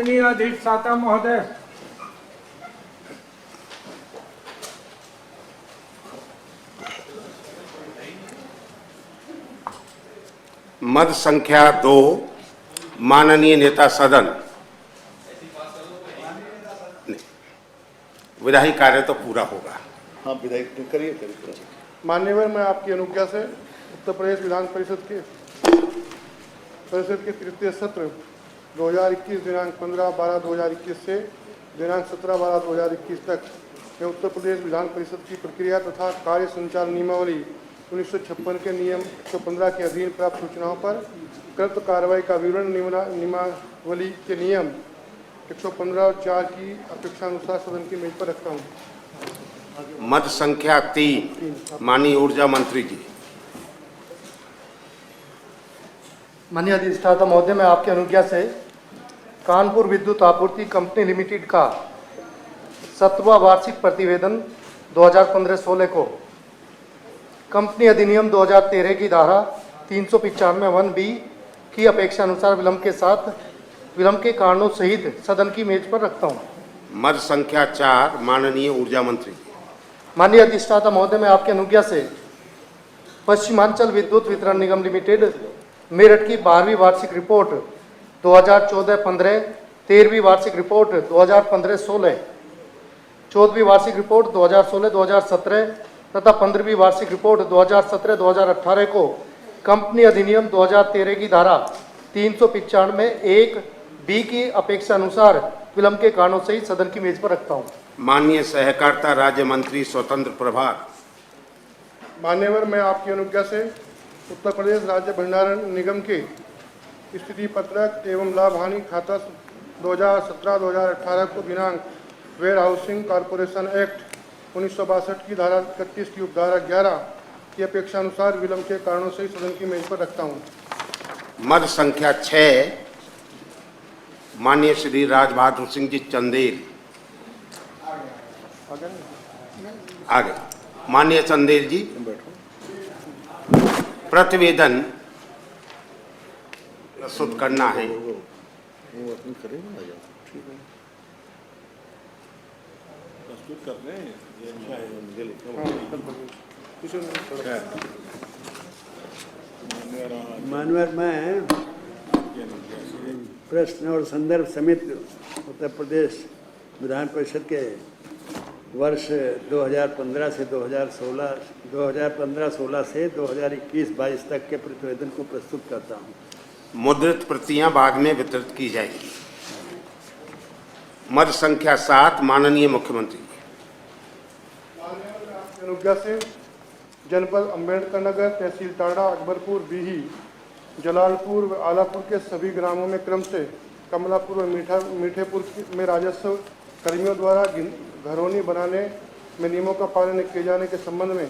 माननीय अधिष्ठाता महोदय, मत संख्या 2 माननीय नेता सदन। विधायी कार्य तो पूरा होगा। हाँ विधायक करिए। मान्यवर, मैं आपकी अनुज्ञा से उत्तर प्रदेश विधान परिषद के तृतीय सत्र 2021 दिनांक 15/12/2021 से दिनांक 17/12/2021 तक मैं उत्तर प्रदेश विधान परिषद की प्रक्रिया तथा कार्य संचालन नियमावली 1956 के नियम 115 के अधीन प्राप्त सूचनाओं पर कृत कार्रवाई का विवरण नियमावली के नियम 115 और 4 की अपेक्षानुसार सदन की मेज पर रखता हूँ। मत संख्या 3 माननीय ऊर्जा मंत्री जी। माननीय अधिष्ठाता महोदय, मैं आपकी अनुज्ञा से कानपुर विद्युत आपूर्ति कंपनी लिमिटेड का 7वां वार्षिक प्रतिवेदन 2015-16 को कंपनी अधिनियम 2013 की धारा 395(1)(b) की अपेक्षा अनुसार विलंब के कारणों सहित सदन की मेज पर रखता हूँ। मत संख्या 4 माननीय ऊर्जा मंत्री जी। माननीय अधिष्ठाता महोदय, मैं आपकी अनुज्ञा से पश्चिमांचल विद्युत वितरण निगम लिमिटेड मेरठ की 12वीं वार्षिक रिपोर्ट 2014-15, 13वीं वार्षिक रिपोर्ट 2015-16, 14वीं वार्षिक रिपोर्ट 2016-2017 तथा 15वीं वार्षिक रिपोर्ट 2017-2018 को कंपनी अधिनियम 2013 की धारा 395(1)(b) की अपेक्षा अनुसार विलंब के कारणों सहित सदन की मेज पर रखता हूँ। माननीय सहकारिता राज्य मंत्री स्वतंत्र प्रभार। मान्यवर, मैं आपकी अनुज्ञा से उत्तर प्रदेश राज्य भंडारण निगम के स्थिति पत्रक एवं लाभ हानि खाता 2017-2018 को दिनांक वेयर हाउसिंग कॉरपोरेशन एक्ट 1962 की धारा 31 की उपधारा 11 की अपेक्षा अनुसार विलंब के कारणों से सदन की मेज पर रखता हूँ। मत संख्या 6 माननीय श्री राज बहादुर सिंह जी चंदेल। आगे माननीय चंदेल जी, प्रतिवेदन प्रस्तुत करना है। मानवर, मैं प्रश्न और संदर्भ समिति उत्तर प्रदेश विधान परिषद के वर्ष 2015 से 2016 से 2021-22 तक के प्रतिवेदन को प्रस्तुत करता हूँ। मुद्रित प्रतियां बाद में वितरित की जाएगी। मत संख्या 7 माननीय मुख्यमंत्री। आपकी अनुज्ञा से जनपद अम्बेडकर नगर, तहसील टांडा, अकबरपुर, बीही, जलालपुर व आलापुर के सभी ग्रामों में क्रम से कमलापुर व मीठेपुर में राजस्व कर्मियों द्वारा घरौनी बनाने में नियमों का पालन किए जाने के संबंध में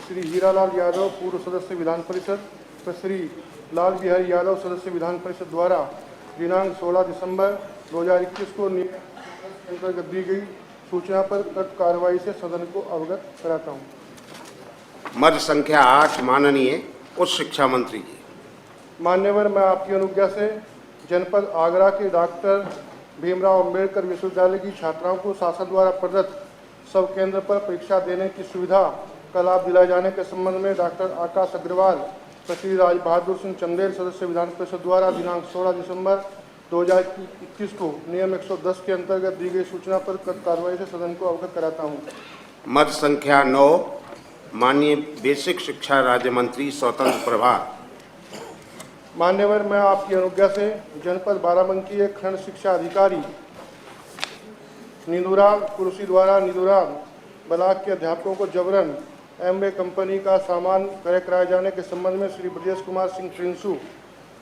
श्री हीरालाल यादव पूर्व सदस्य विधान परिषद व श्री लाल बिहारी यादव सदस्य विधान परिषद द्वारा दिनांक 16 दिसंबर 2021 को अंतर्गत दी गई सूचना पर कृत कार्रवाई से सदन को अवगत कराता हूँ। मत संख्या 8 माननीय उच्च शिक्षा मंत्री जी। मान्यवर, मैं आपकी अनुज्ञा से जनपद आगरा के डॉक्टर भीमराव अंबेडकर विश्वविद्यालय की छात्राओं को शासन द्वारा प्रदत्त सब केंद्र पर परीक्षा देने की सुविधा का लाभ दिलाए जाने के संबंध में डॉक्टर आकाश अग्रवाल व श्री राज बहादुर सिंह चंदेल सदस्य विधान परिषद द्वारा दिनांक 16 दिसंबर 2021 को नियम 110 के अंतर्गत दी गई सूचना पर कार्रवाई से सदन को अवगत कराता हूँ। मत संख्या 9 माननीय बेसिक शिक्षा राज्य मंत्री स्वतंत्र प्रभार। मान्यवर, मैं आपकी अनुज्ञा से जनपद बाराबंकी एक खंड शिक्षा अधिकारी निंदुरा कुर्सी द्वारा निंदुरा ब्लॉक के अध्यापकों को जबरन एमवे कंपनी का सामान क्रय कराए जाने के संबंध में श्री ब्रजेश कुमार सिंह प्रिंसू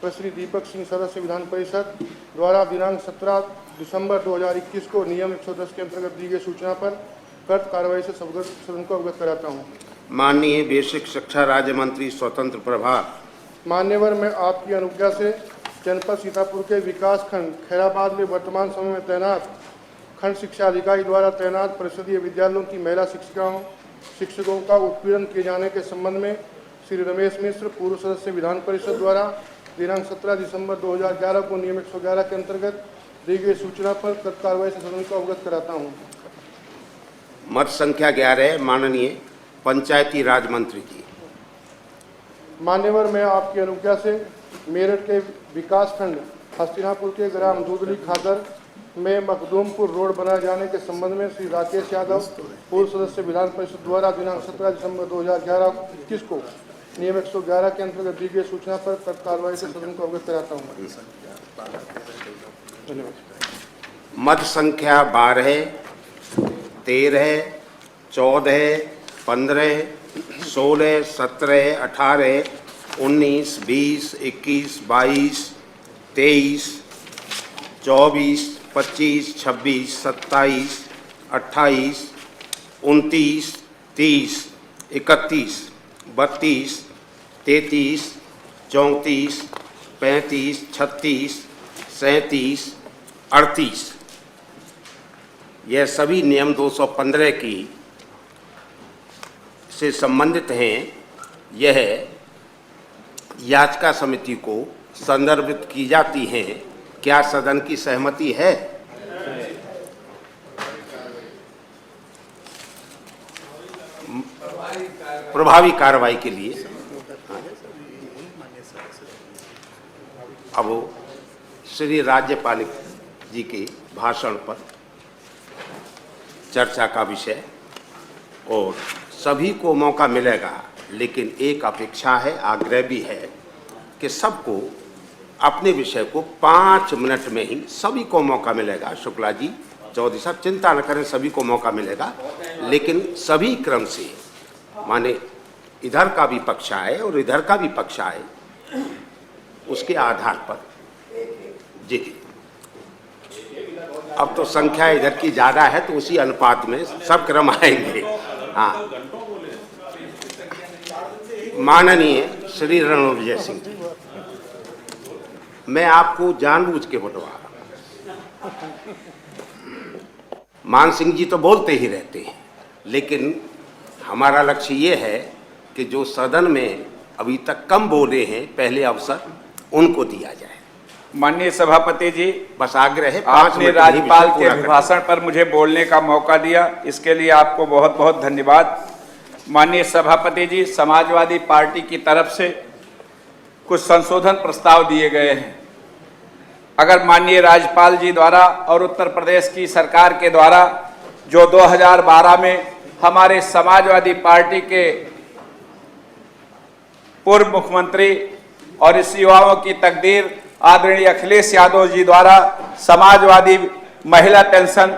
व श्री दीपक सिंह सदस्य विधान परिषद द्वारा दिनांक 17 दिसंबर 2021 को नियम 110 के अंतर्गत दी गई सूचना पर कृत कार्रवाई से सदन को अवगत कराता हूँ। माननीय बेसिक शिक्षा राज्य मंत्री स्वतंत्र प्रभार। मान्यवर, मैं आपकी अनुज्ञा से जनपद सीतापुर के विकास खंड खैराबाद में वर्तमान समय में तैनात खंड शिक्षा अधिकारी द्वारा तैनात परिषदीय विद्यालयों की महिला शिक्षकों का उत्पीड़न किए जाने के संबंध में श्री रमेश मिश्र पूर्व सदस्य विधान परिषद द्वारा दिनांक 17 दिसंबर 2011 को नियम 111 के अंतर्गत दी गई सूचना पर तत्कार्यवाही से सदन को अवगत कराता हूँ। मत संख्या 11, माननीय पंचायती राज मंत्री जी। मान्यवर, मैं आपकी अनुज्ञा से मेरठ के विकास खंड हस्तिनापुर के ग्राम दूधली खादर में मखदूमपुर रोड बनाए जाने के संबंध में श्री राकेश यादव, पूर्व सदस्य विधान परिषद द्वारा दिनांक 17 दिसंबर 2021 को नियम 111 के अंतर्गत दी गई सूचना पर तत्कार्यवाही से सदन को अवगत कराता हूँ। धन्यवाद। मत संख्या 12, 13, 14, 15, 16, 17, 18, 19, 20, 21, 22, 23, 24, 25, 26, 27, 28, 29, 30, 31, 32, 33, 34, 35, 36, 37, 38, यह सभी नियम 215 की से संबंधित हैं। यह याचिका समिति को संदर्भित की जाती हैं। क्या सदन की सहमति है? प्रभावी कार्रवाई के लिए अब श्री राज्यपाल जी के भाषण पर चर्चा का विषय, और सभी को मौका मिलेगा, लेकिन एक अपेक्षा है, आग्रह भी है कि सबको अपने विषय को 5 मिनट में ही सभी को मौका मिलेगा। शुक्ला जी, चौधरी साहब, चिंता न करें, सभी को मौका मिलेगा, लेकिन सभी क्रम से, माने इधर का भी पक्ष आए और इधर का भी पक्ष आए, उसके आधार पर। जी, अब तो संख्या इधर की ज्यादा है तो उसी अनुपात में सब क्रम आएंगे। हाँ, माननीय श्री रणो विजय सिंह जी, मैं आपको जानबूझ के बटवा रहा हूं। मान सिंह जी तो बोलते ही रहते हैं, लेकिन हमारा लक्ष्य ये है कि जो सदन में अभी तक कम बोले हैं, पहले अवसर उनको दिया जाए। माननीय सभापति जी, बस आग्रह है, आपने राज्यपाल के अभिभाषण पर मुझे बोलने का मौका दिया, इसके लिए आपको बहुत बहुत धन्यवाद। माननीय सभापति जी, समाजवादी पार्टी की तरफ से कुछ संशोधन प्रस्ताव दिए गए हैं। अगर माननीय राज्यपाल जी द्वारा और उत्तर प्रदेश की सरकार के द्वारा जो 2012 में हमारे समाजवादी पार्टी के पूर्व मुख्यमंत्री और इस युवाओं की तकदीर आदरणीय अखिलेश यादव जी द्वारा समाजवादी महिला पेंशन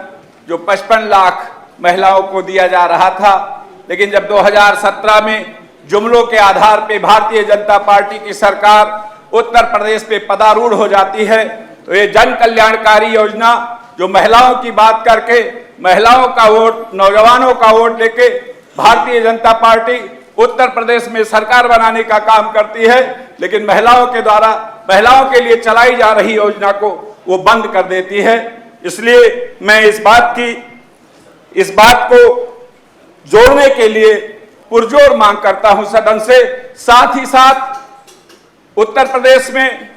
जो 55 लाख महिलाओं को दिया जा रहा था, लेकिन जब 2017 में जुमलों के आधार पे भारतीय जनता पार्टी की सरकार उत्तर प्रदेश पे पदारूढ़ हो जाती है, तो ये जन कल्याणकारी योजना जो महिलाओं की बात करके, महिलाओं का वोट, नौजवानों का वोट लेके भारतीय जनता पार्टी उत्तर प्रदेश में सरकार बनाने का काम करती है, लेकिन महिलाओं के द्वारा महिलाओं के लिए चलाई जा रही योजना को वो बंद कर देती है। इसलिए मैं इस बात को जोड़ने के लिए पुरजोर मांग करता हूं सदन से। साथ ही साथ उत्तर प्रदेश में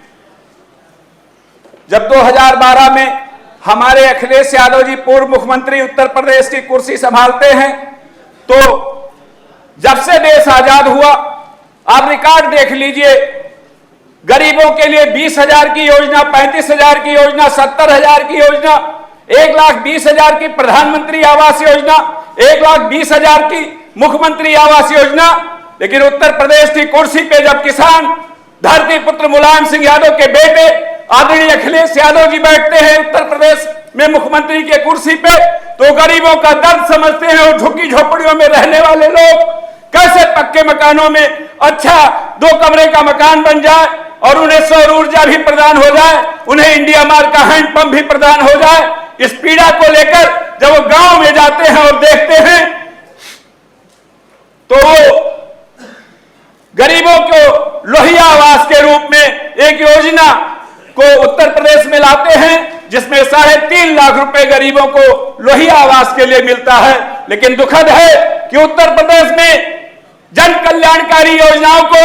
जब 2012 में हमारे अखिलेश यादव जी पूर्व मुख्यमंत्री उत्तर प्रदेश की कुर्सी संभालते हैं, तो जब से देश आजाद हुआ, आप रिकॉर्ड देख लीजिए, गरीबों के लिए 20,000 की योजना, 35,000 की योजना, 70,000 की योजना, 1,20,000 की प्रधानमंत्री आवास योजना, 1,20,000 की मुख्यमंत्री आवास योजना। लेकिन उत्तर प्रदेश की कुर्सी पे जब किसान धरती पुत्र मुलायम सिंह यादव के बेटे आदरणीय अखिलेश यादव जी बैठते हैं उत्तर प्रदेश में मुख्यमंत्री के कुर्सी पे, तो गरीबों का दर्द समझते हैं। और झुग्गी झोपड़ियों में रहने वाले लोग कैसे पक्के मकानों में अच्छा 2 कमरे का मकान बन जाए और उन्हें सौर ऊर्जा भी प्रदान हो जाए, उन्हें इंडिया मार्क का हैंडपंप भी प्रदान हो जाए। इस पीड़ा को लेकर जब वो गांव में जाते हैं और देखते हैं, तो वो गरीबों को लोहिया आवास के रूप में एक योजना को उत्तर प्रदेश में लाते हैं, जिसमें 3.5 लाख रुपए गरीबों को लोहिया आवास के लिए मिलता है। लेकिन दुखद है कि उत्तर प्रदेश में जन कल्याणकारी योजनाओं को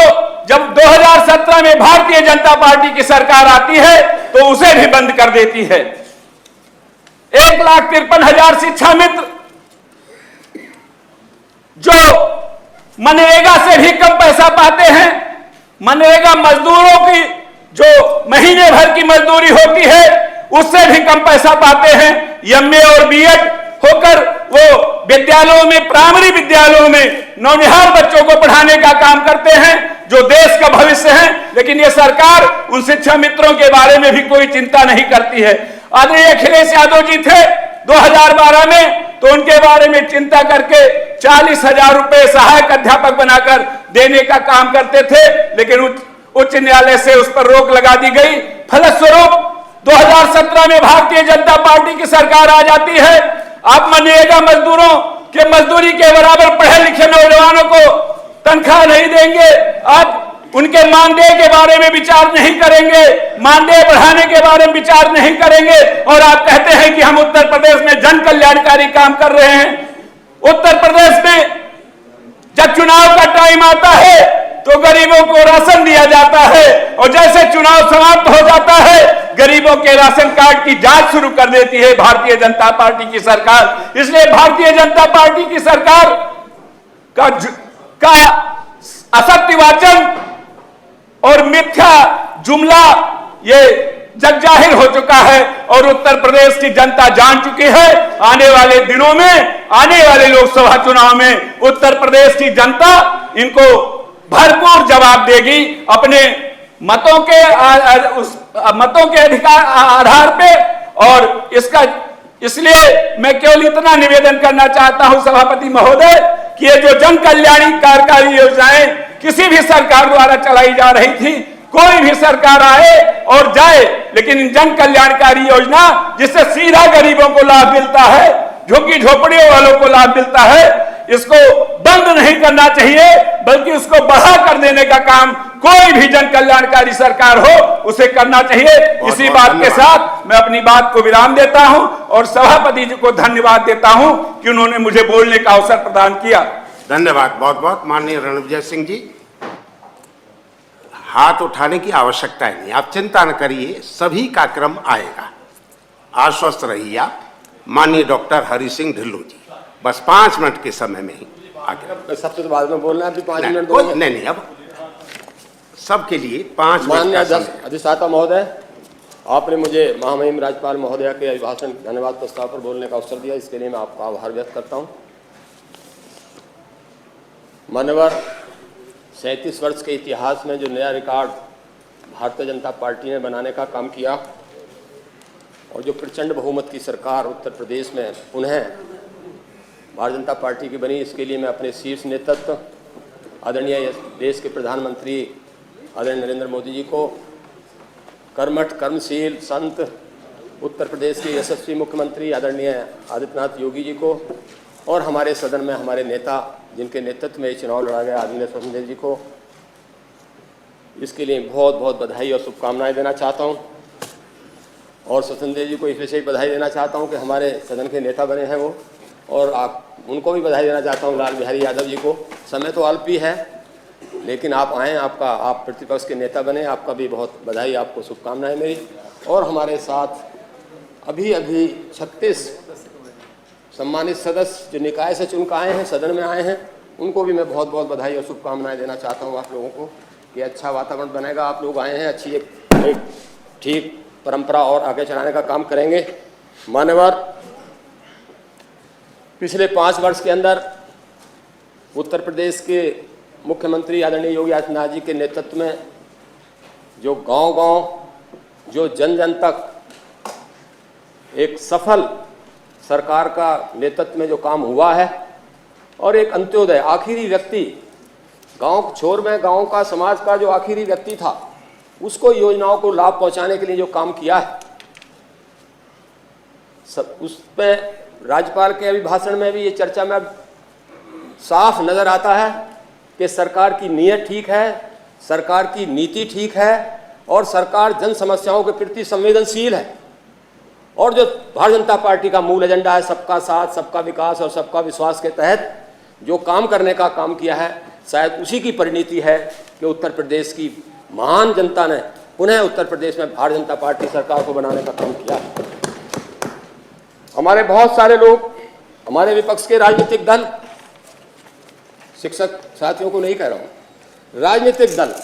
जब 2017 में भारतीय जनता पार्टी की सरकार आती है, तो उसे भी बंद कर देती है। 1,53,000 शिक्षा मित्र जो मनरेगा से भी कम पैसा पाते हैं, मनरेगा मजदूरों की जो महीने भर की मजदूरी होती है उससे भी कम पैसा पाते हैं। एमए और बीएड होकर वो विद्यालयों में, प्राइमरी विद्यालयों में नौनिहाल बच्चों को पढ़ाने का काम करते हैं जो देश का भविष्य है। लेकिन ये सरकार उन शिक्षा मित्रों के बारे में भी कोई चिंता नहीं करती है। आदरणीय अखिलेश यादव जी थे 2012 में, तो उनके बारे में चिंता करके 40,000 रुपए सहायक अध्यापक बनाकर देने का काम करते थे, लेकिन उच्च न्यायालय से उस पर रोक लगा दी गई। फलस्वरूप 2017 में भारतीय जनता पार्टी की सरकार आ जाती है। आप मनरेगा मजदूरों के मजदूरी के बराबर पढ़े लिखे नौजवानों को तनख्वाह नहीं देंगे, आप उनके मानदेय के बारे में विचार नहीं करेंगे, मानदेय बढ़ाने के बारे में विचार नहीं करेंगे, और आप कहते हैं कि हम उत्तर प्रदेश में जन कल्याणकारी काम कर रहे हैं। उत्तर प्रदेश में जब चुनाव का टाइम आता है तो गरीबों को राशन दिया जाता है, और जैसे चुनाव समाप्त हो जाता है गरीबों के राशन कार्ड की जांच शुरू कर देती है भारतीय जनता पार्टी की सरकार। इसलिए भारतीय जनता पार्टी की सरकार का असत्य वाचन और मिथ्या जुमला ये जग जाहिर हो चुका है, और उत्तर प्रदेश की जनता जान चुकी है। आने वाले दिनों में, आने वाले लोकसभा चुनाव में उत्तर प्रदेश की जनता इनको भरपूर जवाब देगी अपने मतों के अधिकार आधार पे। और इसलिए मैं केवल इतना निवेदन करना चाहता हूं सभापति महोदय कि ये जो जन कल्याणकारी योजनाएं किसी भी सरकार द्वारा चलाई जा रही थी, कोई भी सरकार आए और जाए, लेकिन जन कल्याणकारी योजना जिससे सीधा गरीबों को लाभ मिलता है, झुग्गी झोपड़ियों वालों को लाभ मिलता है, इसको बंद नहीं करना चाहिए, बल्कि उसको बढ़ा कर देने का काम कोई भी जन कल्याणकारी सरकार हो उसे करना चाहिए। इसी बात के साथ मैं अपनी बात को विराम देता हूं और सभापति जी को धन्यवाद देता हूं कि उन्होंने मुझे बोलने का अवसर प्रदान किया। धन्यवाद बहुत बहुत माननीय रणविजय सिंह जी। हाथ उठाने की आवश्यकता ही नहीं, आप चिंता न करिए, सभी का क्रम आएगा, आश्वस्त रहिए आप। माननीय डॉक्टर हरि सिंह ढिल्लों जी, बस 5 मिनट के समय में ही आगे। सबसे तो बाद में बोलना है, अभी 5 मिनट नहीं, अब सबके लिए 5 मिनट। माननीय अधिष्ठाता महोदय, आपने मुझे महामहिम राज्यपाल महोदय के अभिभाषण धन्यवाद प्रस्ताव पर बोलने का अवसर दिया, इसके लिए मैं आपका आभार व्यक्त करता हूँ। मान्यवर, 37 वर्ष के इतिहास में जो नया रिकॉर्ड भारतीय जनता पार्टी ने बनाने का काम किया, और जो प्रचंड बहुमत की सरकार उत्तर प्रदेश में पुनः भारतीय जनता पार्टी की बनी, इसके लिए मैं अपने शीर्ष नेतृत्व आदरणीय देश के प्रधानमंत्री आदरणीय नरेंद्र मोदी जी को, कर्मठ कर्मशील संत उत्तर प्रदेश के यशस्वी मुख्यमंत्री आदरणीय आदित्यनाथ योगी जी को, और हमारे सदन में हमारे नेता जिनके नेतृत्व में ये चुनाव लड़ा गया आदरणीय स्वतंत्र देव जी को, इसके लिए बहुत बहुत बधाई और शुभकामनाएं देना चाहता हूं। और स्वतंत्र देव जी को इस विषय बधाई देना चाहता हूं कि हमारे सदन के नेता बने हैं वो, और आप उनको भी बधाई देना चाहता हूं लाल बिहारी यादव जी को। समय तो अल्प ही है, लेकिन आप आएँ, आप प्रतिपक्ष के नेता बने, आपका भी बहुत बधाई, आपको शुभकामनाएं मेरी। और हमारे साथ अभी 36 सम्मानित सदस्य जो निकाय से चुनकर आए हैं, सदन में आए हैं, उनको भी मैं बहुत बहुत बधाई और शुभकामनाएं देना चाहता हूं आप लोगों को कि अच्छा वातावरण बनेगा। आप लोग आए हैं, अच्छी एक ठीक परंपरा और आगे चलाने का काम करेंगे। मान्यवर, पिछले 5 वर्ष के अंदर उत्तर प्रदेश के मुख्यमंत्री आदरणीय योगी आदित्यनाथ जी के नेतृत्व में जो गांव-गांव, जो जन जन तक एक सफल सरकार का नेतृत्व में जो काम हुआ है, और एक अंत्योदय आखिरी व्यक्ति गांव छोर में, गांव का समाज का जो आखिरी व्यक्ति था, उसको योजनाओं को लाभ पहुंचाने के लिए जो काम किया है, सब उस पर राज्यपाल के अभिभाषण में भी ये चर्चा में साफ नजर आता है कि सरकार की नीयत ठीक है, सरकार की नीति ठीक है, और सरकार जन समस्याओं के प्रति संवेदनशील है। और जो भारतीय जनता पार्टी का मूल एजेंडा है सबका साथ, सबका विकास और सबका विश्वास के तहत जो काम करने का काम किया है, शायद उसी की परिणति है कि उत्तर प्रदेश की महान जनता ने पुनः उत्तर प्रदेश में भारतीय जनता पार्टी सरकार को बनाने का काम किया। हमारे बहुत सारे लोग, हमारे विपक्ष के राजनीतिक दल, शिक्षक साथियों को नहीं कह रहा हूं, राजनीतिक दल,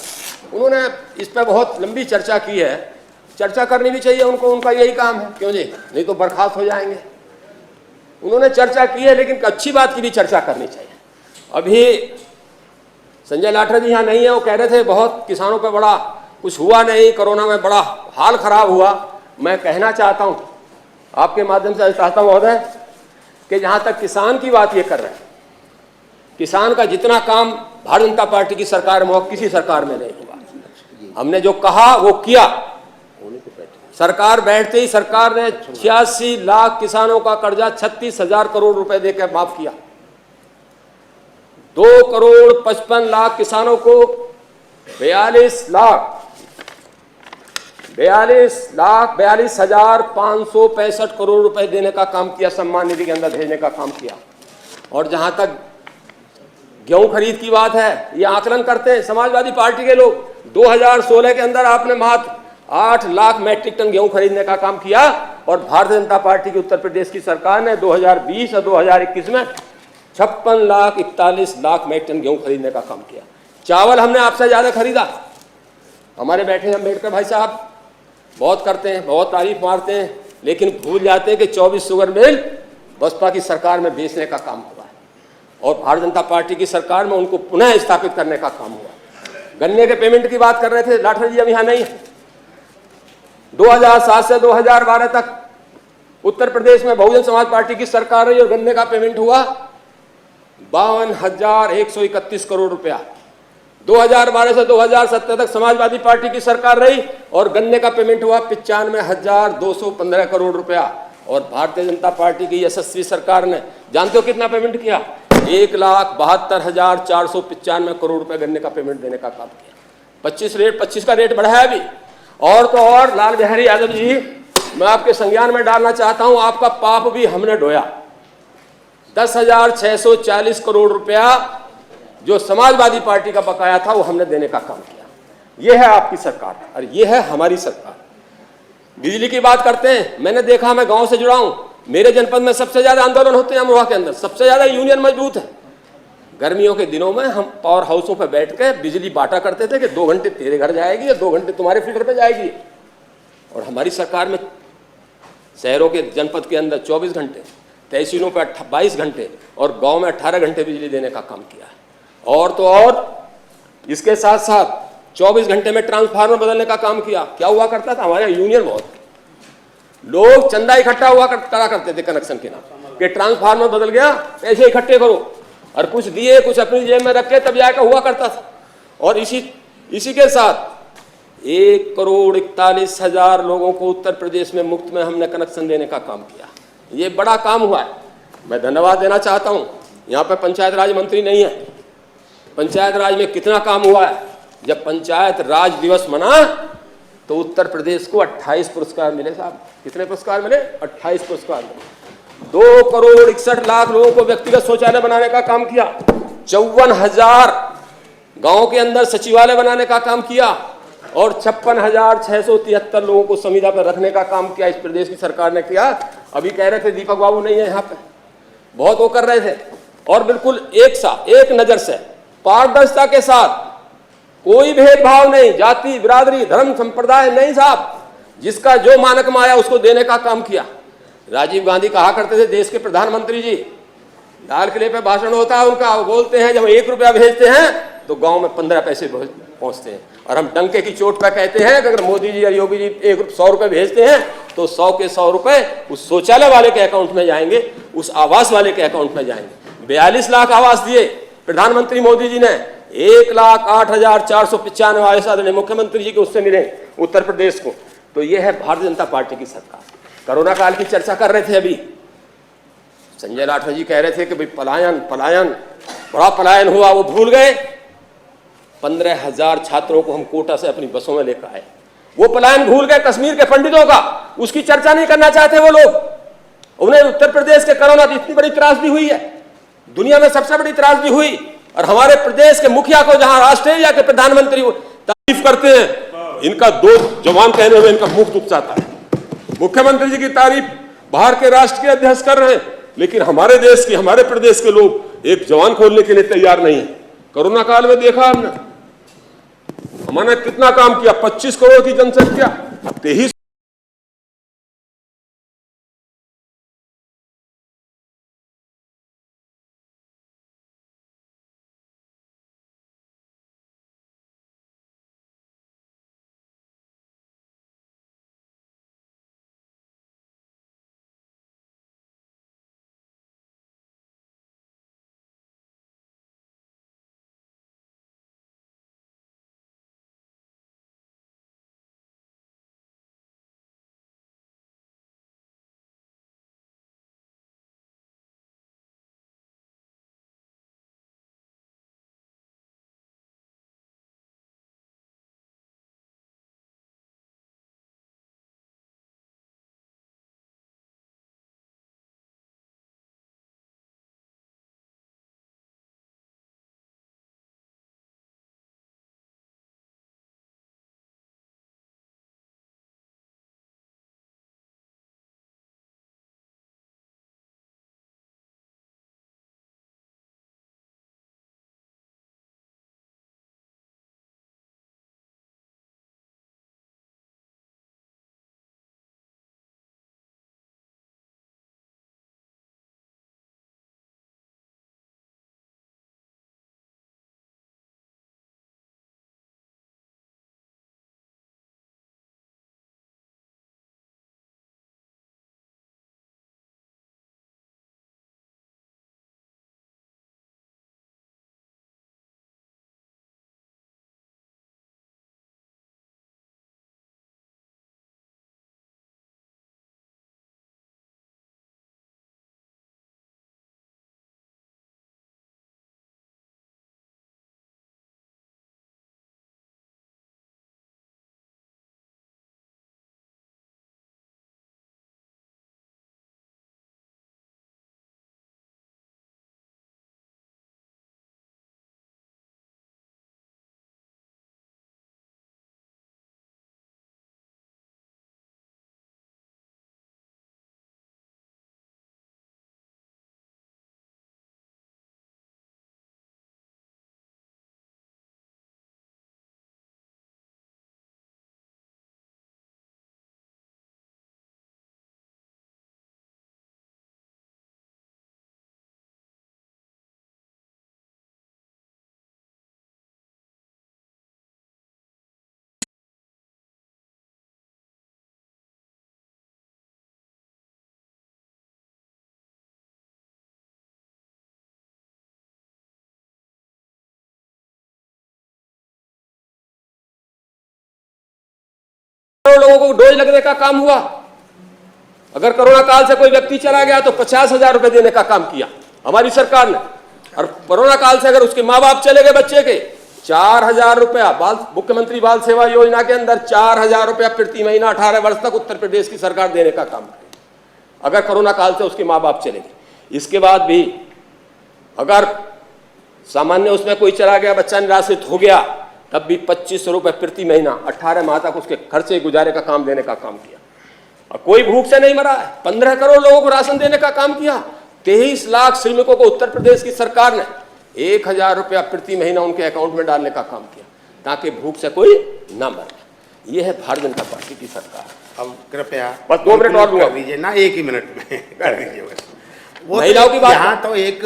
उन्होंने इस पर बहुत लंबी चर्चा की है। चर्चा करनी भी चाहिए उनको, उनका यही काम है, क्यों जी, नहीं तो बर्खास्त हो जाएंगे। उन्होंने चर्चा की है, लेकिन अच्छी बात की भी चर्चा करनी चाहिए। अभी संजय लाठर जी यहाँ नहीं है, वो कह रहे थे बहुत किसानों पर बड़ा कुछ हुआ नहीं, कोरोना में बड़ा हाल खराब हुआ। मैं कहना चाहता हूँ, आपके माध्यम से चाहता हूँ महोदय, कि जहाँ तक किसान की बात ये कर रहे हैं, किसान का जितना काम भारतीय जनता पार्टी की सरकार में किसी सरकार में नहीं हुआ। हमने जो कहा वो किया। सरकार बैठते ही सरकार ने 86 लाख किसानों का कर्जा 36,000 करोड़ रुपए देकर माफ किया। 2,55,00,000 किसानों को 42,42,565 करोड़ रुपए देने का काम किया, सम्मान निधि के अंदर भेजने का काम किया। और जहां तक गेहूं खरीद की बात है, ये आकलन करते हैं समाजवादी पार्टी के लोग। 2016 के अंदर आपने मात्र 8 लाख मैट्रिक टन गेहूं खरीदने का काम किया, और भारतीय जनता पार्टी की उत्तर प्रदेश की सरकार ने 2020 और 2021 में 56,41,00,000 मैट्रिक टन गेहूं खरीदने का काम किया। चावल हमने आपसे ज्यादा खरीदा। हमारे बैठे अम्बेडकर भाई साहब बहुत करते हैं, बहुत तारीफ मारते हैं, लेकिन भूल जाते हैं कि 24 शुगर मिल बसपा की सरकार में बेचने का काम हुआ है, और भारतीय जनता पार्टी की सरकार में उनको पुनः स्थापित करने का काम हुआ। गन्ने के पेमेंट की बात कर रहे थे लाठर जी, अब यहाँ नहीं है। 2007 से 2012 तक उत्तर प्रदेश में बहुजन समाज पार्टी की सरकार रही, और गन्ने का पेमेंट हुआ 52,131 करोड़ रुपया। 2012 से 2017 तक समाजवादी पार्टी की सरकार रही, और गन्ने का पेमेंट हुआ 95,215 करोड़ रुपया। और भारतीय जनता पार्टी की यशस्वी सरकार ने जानते हो कितना पेमेंट किया? 1,72,495 करोड़ रुपए गन्ने का पेमेंट देने का काम किया। 25 का रेट बढ़ा है अभी। और तो और लाल बिहारी यादव जी, मैं आपके संज्ञान में डालना चाहता हूं, आपका पाप भी हमने ढोया। 10,640 करोड़ रुपया जो समाजवादी पार्टी का बकाया था, वो हमने देने का काम किया। ये है आपकी सरकार, और ये है हमारी सरकार। बिजली की बात करते हैं, मैंने देखा, मैं गांव से जुड़ा हूं, मेरे जनपद में सबसे ज्यादा आंदोलन होते हैं अमरोहा के अंदर, सबसे ज्यादा यूनियन मजबूत है। गर्मियों के दिनों में हम पावर हाउसों पर बैठ के बिजली बांटा करते थे कि 2 घंटे तेरे घर जाएगी और 2 घंटे तुम्हारे फील्ड पे जाएगी। और हमारी सरकार में शहरों के जनपद के अंदर 24 घंटे, तहसीलों पर 22 घंटे, और गांव में 18 घंटे बिजली देने का काम किया है। और तो और इसके साथ साथ 24 घंटे में ट्रांसफार्मर बदलने का काम किया। क्या हुआ करता था, हमारे यूनियन बहुत लोग चंदा इकट्ठा हुआ करा करते थे कनेक्शन के नाम कि ट्रांसफार्मर बदल गया, पैसे इकट्ठे करो, और कुछ दिए, कुछ अपनी जेब में रखे, तब जाकर हुआ करता था। और इसी के साथ 1,41,00,000 लोगों को उत्तर प्रदेश में मुफ्त में हमने कनेक्शन देने का काम किया। ये बड़ा काम हुआ है। मैं धन्यवाद देना चाहता हूँ। यहाँ पे पंचायत राज मंत्री नहीं है। पंचायत राज में कितना काम हुआ है। जब पंचायत राज दिवस मना तो उत्तर प्रदेश को 28 पुरस्कार मिले साहब। कितने पुरस्कार मिले? 28 पुरस्कार मिले। 2,61,00,000 लोगों को व्यक्तिगत शौचालय बनाने का काम किया। 54,000 गांव के अंदर सचिवालय बनाने का काम किया, और 56,673 लोगों को संविदा पर रखने का काम किया। इस प्रदेश की सरकार ने किया। अभी कह रहे थे दीपक बाबू नहीं है यहाँ पे, बहुत वो कर रहे थे। और बिल्कुल एक नजर से पारदर्शिता के साथ, कोई भेदभाव नहीं, जाति, बिरादरी, धर्म, संप्रदाय नहीं साहब, जिसका जो मानक में आया उसको देने का काम किया। राजीव गांधी कहा करते थे, देश के प्रधानमंत्री जी, लाल किले पे भाषण होता है उनका, वो बोलते हैं जब 1 रुपया भेजते हैं तो गांव में 15 पैसे पहुंचते हैं। और हम डंके की चोट पर कहते हैं कि अगर मोदी जी और योगी जी 100 रुपये भेजते हैं तो 100 के 100 रुपये उस शौचालय वाले के अकाउंट में जाएंगे, उस आवास वाले के अकाउंट में जाएंगे। 42 लाख आवास दिए प्रधानमंत्री मोदी जी ने, 1,08,495 आवास आदरणीय मुख्यमंत्री जी के उससे मिले उत्तर प्रदेश को। तो ये है भारतीय जनता पार्टी की सरकार। कोरोना काल की चर्चा कर रहे थे अभी, संजय लाठर जी कह रहे थे कि भाई पलायन बड़ा पलायन हुआ, वो भूल गए। 15,000 छात्रों को हम कोटा से अपनी बसों में लेकर आए, वो पलायन भूल गए। कश्मीर के पंडितों का, उसकी चर्चा नहीं करना चाहते वो लोग। उन्हें उत्तर प्रदेश के कोरोना की इतनी बड़ी त्रासदी हुई है, दुनिया में सबसे बड़ी त्रासदी हुई, और हमारे प्रदेश के मुखिया को जहां राष्ट्रीय के प्रधानमंत्री तारीफ करते हैं, इनका 2 जवान कहने में इनका मुंह टूट जाता है। मुख्यमंत्री जी की तारीफ बाहर के राष्ट्र के अध्यक्ष कर रहे हैं, लेकिन हमारे देश के, हमारे प्रदेश के लोग एक जवान खोलने के लिए तैयार नहीं है। कोरोना काल में देखा हमने, हमने कितना काम किया। 25 करोड़ की जनसंख्या, 23लोगों को डोज लगने का काम हुआ। अगर कोरोना काल से कोई व्यक्ति चला गया तो 50,000 रुपए देने का काम किया हमारी सरकार ने। और कोरोना काल से अगर उसके माँ बाप चले गए बच्चे के, 4,000 रुपया मुख्यमंत्री बाल सेवा योजना के अंदर 4,000 रुपया प्रति महीना 18 वर्ष तक उत्तर प्रदेश की सरकार देने का काम करे, अगर कोरोना काल से उसके माँ बाप चले गए। इसके बाद भी अगर सामान्य उसमें कोई चला गया, बच्चा निराश्रित हो गया, तब भी 2500 रुपए प्रति महीना 18 माह तक उसके खर्चे गुजारे का काम देने का काम किया। और कोई भूख से नहीं मरा है। 15 करोड़ लोगों को राशन देने का काम किया। 23 लाख श्रमिकों को उत्तर प्रदेश की सरकार ने 1,000 रुपया प्रति महीना उनके अकाउंट में डालने का काम किया, ताकि भूख से कोई ना मरे। ये है भारतीय जनता पार्टी की सरकार। अब कृपया बस 2 मिनट और कर दीजिए ना, 1 ही मिनट में कर दीजिए बस। वो महिलाओं की बात, यहाँ तो एक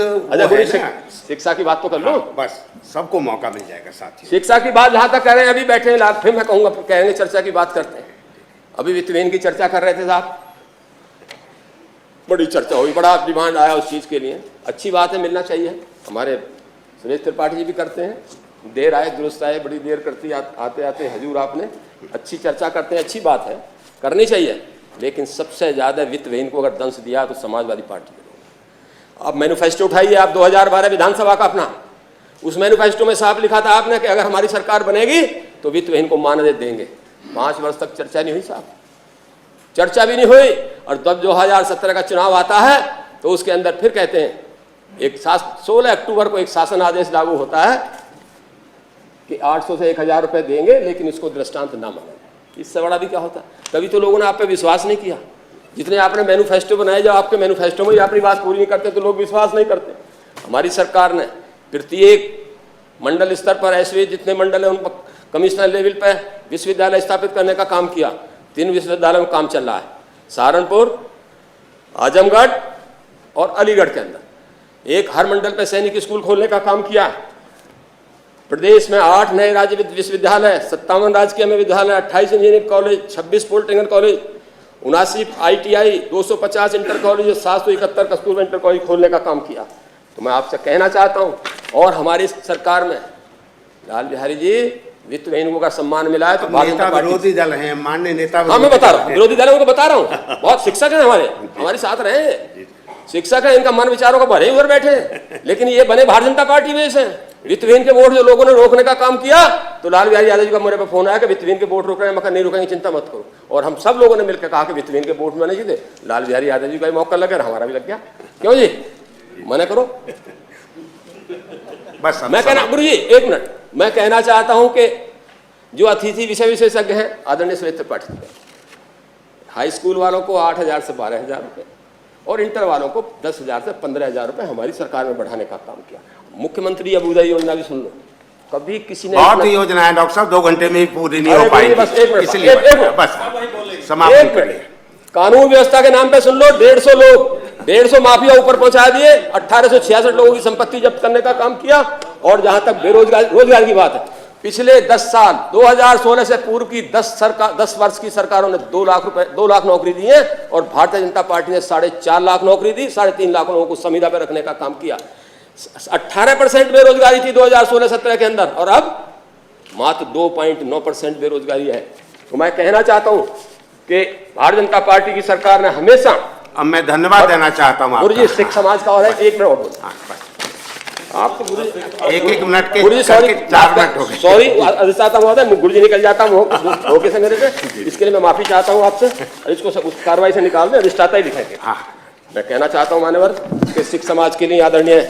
शिक्षा की बात तो कर लो। बस सबको मौका मिल जाएगा साथियों। शिक्षा की बात जहां तक कर रहे हैं, अभी बैठे हैं, फिर मैं कहूंगा, कहेंगे चर्चा की बात करते हैं। अभी वित्त विहीन की चर्चा कर रहे थे साहब, बड़ी चर्चा हुई, बड़ा डिमांड आया उस चीज के लिए। अच्छी बात है, मिलना चाहिए। हमारे सुरेश त्रिपाठी जी भी करते हैं, देर आए दुरुस्त आए, बड़ी देर करती आते आते हजूर आपने अच्छी चर्चा करते हैं, अच्छी बात है, करनी चाहिए। लेकिन सबसे ज्यादा वित्त विहीन को अगर दंश दिया तो समाजवादी पार्टी ने। अब मैनिफेस्टो उठाइए आप 2012 विधानसभा का अपना, उस मैनिफेस्टो में साफ लिखा था आपने कि अगर हमारी सरकार बनेगी तो वित्त विहीन को मानदेय देंगे। 5 वर्ष तक चर्चा नहीं हुई साहब, चर्चा भी नहीं हुई। और तब 2017 का चुनाव आता है तो उसके अंदर फिर कहते हैं, 16 अक्टूबर को एक शासन आदेश लागू होता है कि 800 से 1,000 रुपए देंगे, लेकिन इसको दृष्टांत ना माने। इससे बड़ा भी क्या होता? तभी तो लोगों ने आप पे विश्वास नहीं किया। जितने आपने मैनिफेस्टो बनाए, जब आपके मैनिफेस्टो में ही अपनी बात पूरी नहीं करते तो लोग विश्वास नहीं करते। हमारी सरकार ने प्रत्येक मंडल स्तर पर ऐसे जितने मंडल हैं उन पर कमिश्नर लेवल पर विश्वविद्यालय स्थापित करने का काम किया। 3 विश्वविद्यालयों में काम चल रहा है, सहारनपुर, आजमगढ़ और अलीगढ़ के अंदर। एक हर मंडल पर सैनिक स्कूल खोलने का काम किया। प्रदेश में 8 नए राज्य विश्वविद्यालय, 57 राजकीय विद्यालय, 28 engineering college, 26 polytechnical college, 79 ITI, 250 inter college, 771 Kasturba inter college खोलने का काम किया। तो मैं आपसे कहना चाहता हूँ, और हमारी सरकार में लाल बिहारी जी वित्त विहीनों का सम्मान मिला है। तो नेता विरोधी दल हैं, माननीय नेता। हाँ, मैं बता रहा हूँ, विरोधी दलों को बता रहा हूँ, बहुत शिक्षक हैं हमारे साथ रहे हैं, शिक्षक हैं, इनका मन विचारों का भरे उधर बैठे हैं, लेकिन ये बने भारतीय जनता पार्टी में से। वित्त विहीन के वोट जो लोगों ने रोकने का काम किया, तो लाल बिहारी यादव जी का मेरे पे फोन आया कि वित्त विहीन के वोट रोक रहे हैं। मैं नहीं रुकेंगे, चिंता मत करो। और हम सब लोगों ने मिलकर कहा कि वित्त विहीन के वोट में नहीं जीते, लाल बिहारी यादव जी का ही मौका लगे, हमारा भी लग गया। क्यों जी, मना करो। बस मैं कहना, गुरु जी एक मिनट, मैं कहना चाहता हूं कि जो अतिथि विषय विशेषज्ञ हैं आदरणीय सुरेश त्रिपाठी, हाई स्कूल वालों को 8,000 से 12,000 रुपये और इंटर वालों को 10,000 से 15,000 रुपये हमारी सरकार ने बढ़ाने का काम किया। मुख्यमंत्री अभ्युदय योजना भी सुन लो, कभी किसी ने बहुत योजना है डॉक्टर साहब, 2 घंटे में ही पूरी नहीं हो पाएगी। बस एक मिनट, इसलिए बस समाप्त करिए। कानून व्यवस्था के नाम पे सुन लो, 150 लोग 150 माफिया ऊपर पहुंचा दिए, 1866 लोगों की संपत्ति जब्त करने का काम किया। और जहां तक रोजगार की बात है, पिछले 10 साल 2016 से पूर्व की 10 वर्ष की सरकारों ने 2 लाख नौकरी दी है, और भारतीय जनता पार्टी ने 4.5 लाख नौकरी दी, 3.5 लाख लोगों को संविदा पर रखने का काम किया। 18% बेरोजगारी थी 2016-17 के अंदर, और अब मात्र 2.9% बेरोजगारी है। तो मैं कहना चाहता हूं कि भारतीय जनता पार्टी की सरकार ने हमेशा, अब मैं धन्यवाद देना चाहता हूँ गुरु जी सिख समाज का, और है 1 मिनट और बोलो। आप तो गुरु जी 1 मिनट के, गुरु जी सॉरी, 4 मिनट हो गए। सॉरी अधिष्ठाता महोदय, गुरु जी निकल जाता हूँ होके से मेरे से, इसके लिए मैं माफी चाहता हूँ आपसे। इसको उस कार्रवाई से निकाल दें, अधिष्ठाता ही लिखेंगे। मैं कहना चाहता हूँ मान्यवर कि सिख समाज के लिए आदरणीय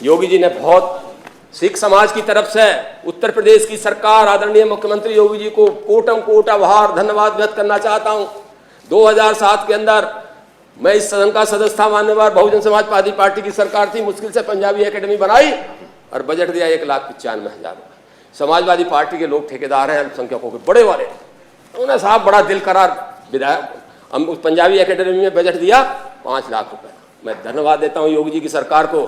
योगी जी ने बहुत, सिख समाज की तरफ से उत्तर प्रदेश की सरकार, आदरणीय मुख्यमंत्री योगी जी को कोटम कोट आभार धन्यवाद व्यक्त करना चाहता हूं। 2007 के अंदर मैं इस सदन का सदस्य था, मान्यवर बहुजन समाज पार्टी की सरकार थी, मुश्किल से पंजाबी एकेडमी बनाई और बजट दिया 1,95,000 रुपये। समाजवादी पार्टी के लोग ठेकेदार हैं अल्पसंख्यकों के बड़े वाले, उन्होंने साहब बड़ा दिल करार विधायक, हम पंजाबी एकेडमी में बजट दिया 5 लाख रुपए। मैं धन्यवाद देता हूं योगी जी की सरकार को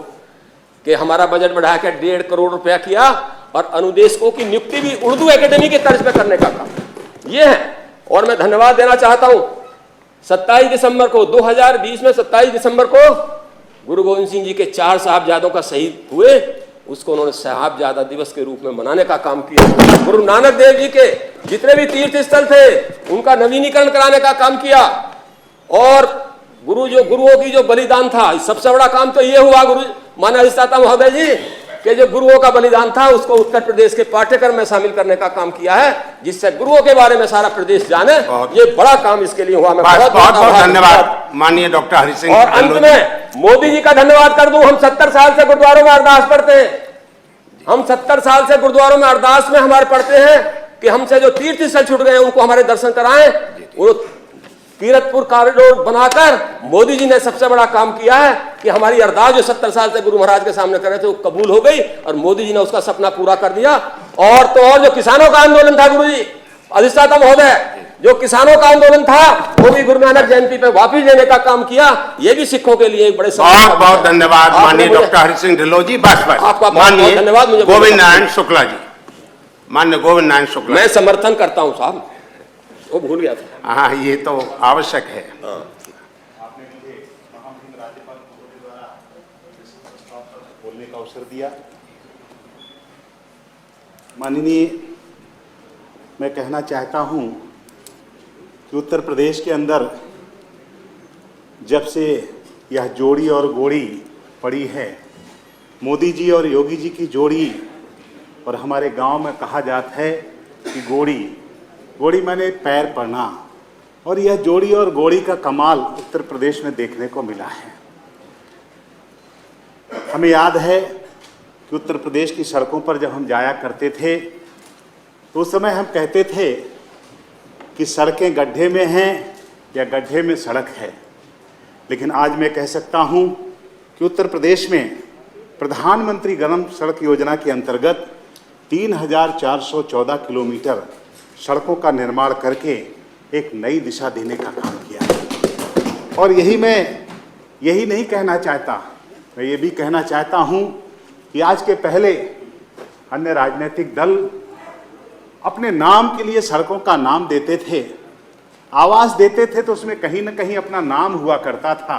कि हमारा बजट बढ़ा के 1.5 करोड़ रुपया किया, और अनुदेशकों की नियुक्ति भी उर्दू एकेडमी के तर्ज पे करने का काम ये है। और मैं धन्यवाद देना चाहता हूं 27 दिसंबर को 2020 में 27 दिसंबर को गुरु गोविंद सिंह जी के 4 साहबजादों का शहीद हुए, उसको उन्होंने साहबजादा दिवस के रूप में मनाने का काम किया। गुरु नानक देव जी के जितने भी तीर्थ स्थल थे उनका नवीनीकरण कराने का काम किया। और गुरुओं की जो बलिदान था, सबसे बड़ा काम तो ये हुआ गुरु माननीय अधिष्ठाता महोदय जी कि जो गुरुओं का बलिदान था उसको उत्तर प्रदेश के पाठ्यक्रम में शामिल करने का काम किया है, जिससे गुरुओं के बारे में सारा प्रदेश जाने। ये बड़ा काम इसके लिए हुआ। मैं बहुत धन्यवाद माननीय डॉक्टर हरि सिंह। और अंत में मोदी जी का धन्यवाद कर दूं। हम 70 साल से गुरुद्वारों में अरदास पढ़ते हैं, हम 70 साल से गुरुद्वारों में अरदास में हमारे पढ़ते हैं कि हमसे जो तीर्थ स्थल छूट गए उनको हमारे दर्शन कराएं। वो तीरथपुर कॉरिडोर बनाकर मोदी जी ने सबसे बड़ा काम किया है कि हमारी अरदास जो 70 साल से गुरु महाराज के सामने कर रहे थे वो कबूल हो गई, और मोदी जी ने उसका सपना पूरा कर दिया। और तो और जो किसानों का आंदोलन था गुरु जी अधिष्ठाता महोदय, जो किसानों का आंदोलन था वो भी गुरु नानक जयंती पे वापिस लेने का काम किया। ये भी सिखों के लिए एक बड़े बहुत बहुत धन्यवाद माननीय डॉक्टर हरि सिंह ढिल्लों जी। बस आपका माननीय धन्यवाद। मुझे गोविंद नारायण शुक्ला जी, माननीय गोविंद नारायण शुक्ला। मैं समर्थन करता हूँ साहब, वो भूल गया था। हाँ, ये तो आवश्यक है। आपने मुझे महामहिम राज्यपाल महोदय द्वारा बोलने का अवसर दिया। माननीय, मैं कहना चाहता हूँ कि उत्तर प्रदेश के अंदर जब से यह जोड़ी और गोड़ी पड़ी है, मोदी जी और योगी जी की जोड़ी, और हमारे गांव में कहा जाता है कि गोड़ी माने पैर पड़ना, और यह जोड़ी और गोड़ी का कमाल उत्तर प्रदेश में देखने को मिला है। हमें याद है कि उत्तर प्रदेश की सड़कों पर जब हम जाया करते थे तो उस समय हम कहते थे कि सड़कें गड्ढे में हैं, या गड्ढे में सड़क है, लेकिन आज मैं कह सकता हूं कि उत्तर प्रदेश में प्रधानमंत्री ग्राम सड़क योजना के अंतर्गत 3,414 किलोमीटर सड़कों का निर्माण करके एक नई दिशा देने का काम किया है। और यही नहीं कहना चाहता, मैं ये भी कहना चाहता हूं कि आज के पहले अन्य राजनीतिक दल अपने नाम के लिए सड़कों का नाम देते थे, आवाज देते थे, तो उसमें कहीं ना कहीं अपना नाम हुआ करता था।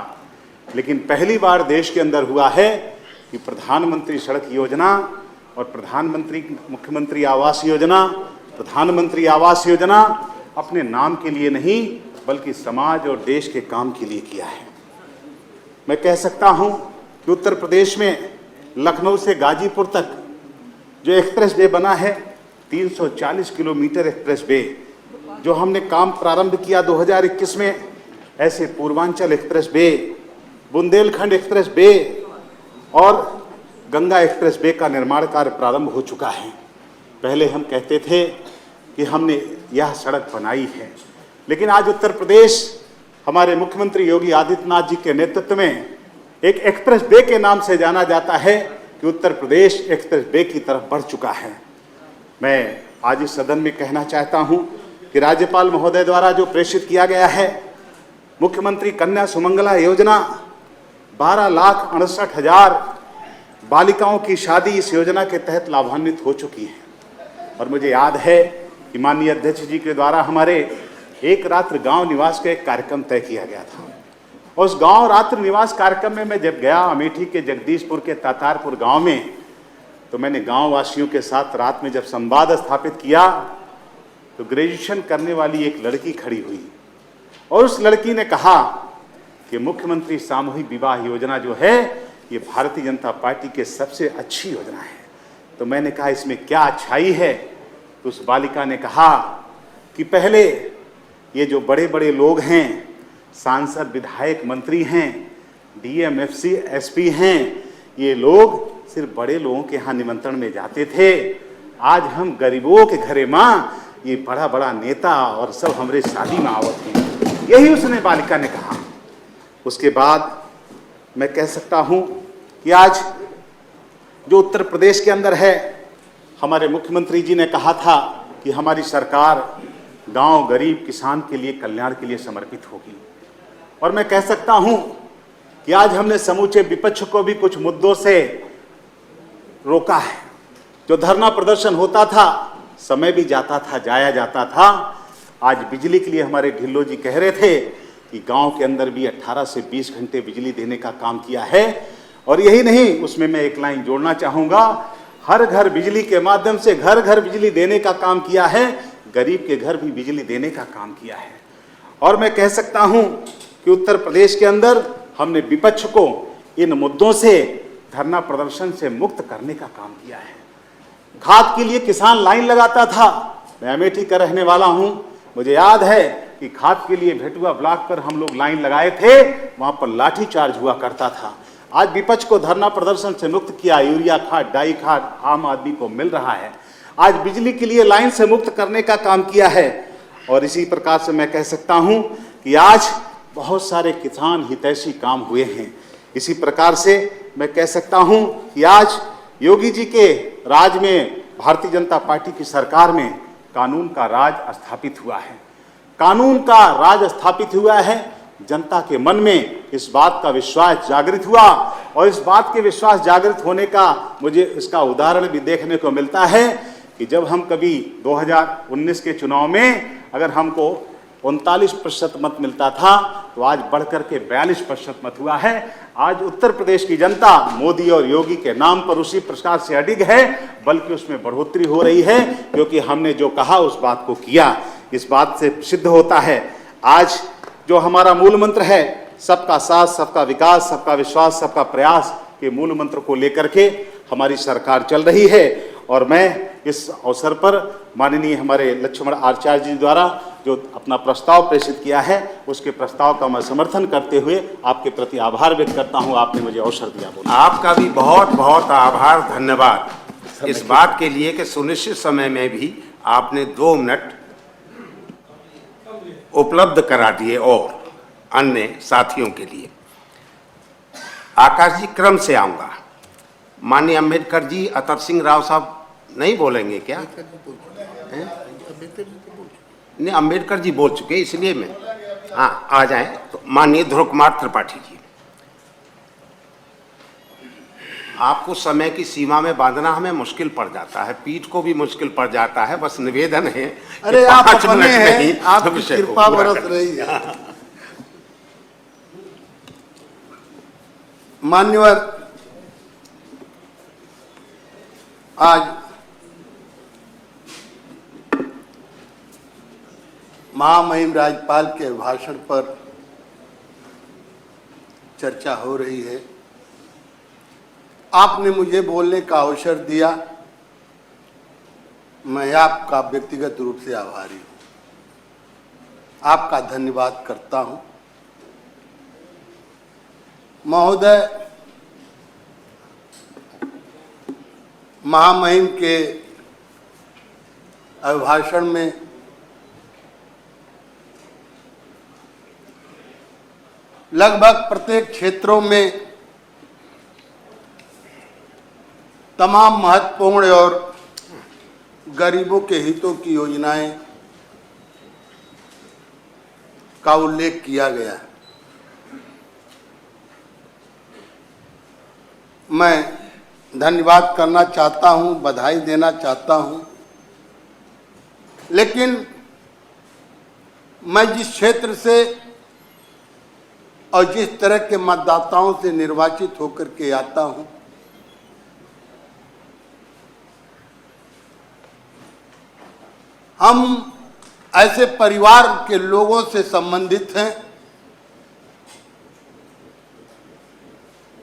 लेकिन पहली बार देश के अंदर हुआ है कि प्रधानमंत्री सड़क योजना और प्रधानमंत्री मुख्यमंत्री आवास योजना, प्रधानमंत्री आवास योजना अपने नाम के लिए नहीं बल्कि समाज और देश के काम के लिए किया है। मैं कह सकता हूं कि उत्तर प्रदेश में लखनऊ से गाजीपुर तक जो एक्सप्रेस वे बना है, 340 किलोमीटर एक्सप्रेस वे जो हमने काम प्रारंभ किया 2021 में, ऐसे Purvanchal express way, Bundelkhand express way और गंगा एक्सप्रेस वे का निर्माण कार्य प्रारंभ हो चुका है। पहले हम कहते थे कि हमने यह सड़क बनाई है, लेकिन आज उत्तर प्रदेश हमारे मुख्यमंत्री योगी आदित्यनाथ जी के नेतृत्व में एक एक्सप्रेस वे के नाम से जाना जाता है कि उत्तर प्रदेश एक्सप्रेस वे की तरफ बढ़ चुका है। मैं आज इस सदन में कहना चाहता हूं कि राज्यपाल महोदय द्वारा जो प्रेषित किया गया है मुख्यमंत्री कन्या सुमंगला योजना, 12,68,000 बालिकाओं की शादी इस योजना के तहत लाभान्वित हो चुकी है। और मुझे याद है कि माननीय अध्यक्ष जी के द्वारा हमारे एक रात्र गांव निवास का एक कार्यक्रम तय किया गया था। उस गांव रात्र निवास कार्यक्रम में मैं जब गया अमेठी के जगदीशपुर के तातारपुर गांव में, तो मैंने गांव वासियों के साथ रात में जब संवाद स्थापित किया तो ग्रेजुएशन करने वाली एक लड़की खड़ी हुई और उस लड़की ने कहा कि मुख्यमंत्री सामूहिक विवाह योजना जो है ये भारतीय जनता पार्टी के सबसे अच्छी योजना है। तो मैंने कहा इसमें क्या अच्छाई है? तो उस बालिका ने कहा कि पहले ये जो बड़े बड़े लोग हैं, सांसद, विधायक, मंत्री हैं, डीएम, एफसी, एसपी हैं, ये लोग सिर्फ बड़े लोगों के यहाँ निमंत्रण में जाते थे। आज हम गरीबों के घरे माँ ये बड़ा बड़ा नेता और सब हमारे शादी में आवत हैं। यही उसने बालिका ने कहा। उसके बाद मैं कह सकता हूँ कि आज जो उत्तर प्रदेश के अंदर है, हमारे मुख्यमंत्री जी ने कहा था कि हमारी सरकार गांव, गरीब, किसान के लिए, कल्याण के लिए समर्पित होगी। और मैं कह सकता हूं कि आज हमने समूचे विपक्ष को भी कुछ मुद्दों से रोका है। जो धरना प्रदर्शन होता था, समय भी जाता था, जाया जाता था। आज बिजली के लिए हमारे ढिल्लो जी कह रहे थे कि गांव के अंदर भी 18 से 20 घंटे बिजली देने का काम किया है। और यही नहीं, उसमें मैं एक लाइन जोड़ना चाहूँगा, हर घर बिजली के माध्यम से घर घर बिजली देने का काम किया है, गरीब के घर भी बिजली देने का काम किया है। और मैं कह सकता हूँ कि उत्तर प्रदेश के अंदर हमने विपक्ष को इन मुद्दों से, धरना प्रदर्शन से मुक्त करने का काम किया है। खाद के लिए किसान लाइन लगाता था। मैं अमेठी का रहने वाला हूँ, मुझे याद है कि खाद के लिए भेटुआ ब्लॉक पर हम लोग लाइन लगाए थे, वहाँ पर लाठीचार्ज हुआ करता था। आज विपक्ष को धरना प्रदर्शन से मुक्त किया, यूरिया खाद, डाई खाद आम आदमी को मिल रहा है। आज बिजली के लिए लाइन से मुक्त करने का काम किया है। और इसी प्रकार से मैं कह सकता हूं कि आज बहुत सारे किसान हितैषी काम हुए हैं। इसी प्रकार से मैं कह सकता हूं कि आज योगी जी के राज में, भारतीय जनता पार्टी की सरकार में कानून का राज स्थापित हुआ है। कानून का राज स्थापित हुआ है। जनता के मन में इस बात का विश्वास जागृत हुआ और इस बात के विश्वास जागृत होने का मुझे इसका उदाहरण भी देखने को मिलता है कि जब हम कभी 2019 के चुनाव में अगर हमको 39% मत मिलता था, तो आज बढ़कर के 42% मत हुआ है। आज उत्तर प्रदेश की जनता मोदी और योगी के नाम पर उसी प्रकार से अडिग है, बल्कि उसमें बढ़ोतरी हो रही है, क्योंकि हमने जो कहा उस बात को किया। इस बात से सिद्ध होता है आज जो हमारा मूल मंत्र है, सबका साथ, सबका विकास, सबका विश्वास, सबका प्रयास के मूल मंत्र को लेकर के हमारी सरकार चल रही है। और मैं इस अवसर पर माननीय हमारे लक्ष्मण आचार्य जी द्वारा जो अपना प्रस्ताव प्रेषित किया है, उसके प्रस्ताव का मैं समर्थन करते हुए आपके प्रति आभार व्यक्त करता हूं। आपने मुझे अवसर दिया बोला। आपका भी बहुत बहुत आभार, धन्यवाद इस बात के लिए कि सुनिश्चित समय में भी आपने 2 मिनट उपलब्ध करा दिए और अन्य साथियों के लिए। आकाश जी, क्रम से आऊंगा। माननीय अम्बेडकर जी, अतर सिंह राव साहब नहीं बोलेंगे क्या? नहीं, अम्बेडकर जी बोल चुके, इसलिए मैं, हाँ, आ जाएं। तो माननीय ध्रुव कुमार त्रिपाठी जी, आपको समय की सीमा में बांधना हमें मुश्किल पड़ जाता है, पीठ को भी मुश्किल पड़ जाता है। बस निवेदन है, अरे आप 5 अपने मिनट में ही हैं, आपकी विषय को कृपा पूरा बरस करें। रही है। मान्यवर, आज महामहिम राज्यपाल के भाषण पर चर्चा हो रही है। आपने मुझे बोलने का अवसर दिया, मैं आपका व्यक्तिगत रूप से आभारी हूं, आपका धन्यवाद करता हूं। महोदय, महामहिम के अभिभाषण में लगभग प्रत्येक क्षेत्रों में तमाम महत्वपूर्ण और गरीबों के हितों की योजनाएं का उल्लेख किया गया है। मैं धन्यवाद करना चाहता हूं, बधाई देना चाहता हूं, लेकिन मैं जिस क्षेत्र से और जिस तरह के मतदाताओं से निर्वाचित होकर के आता हूं, हम ऐसे परिवार के लोगों से संबंधित हैं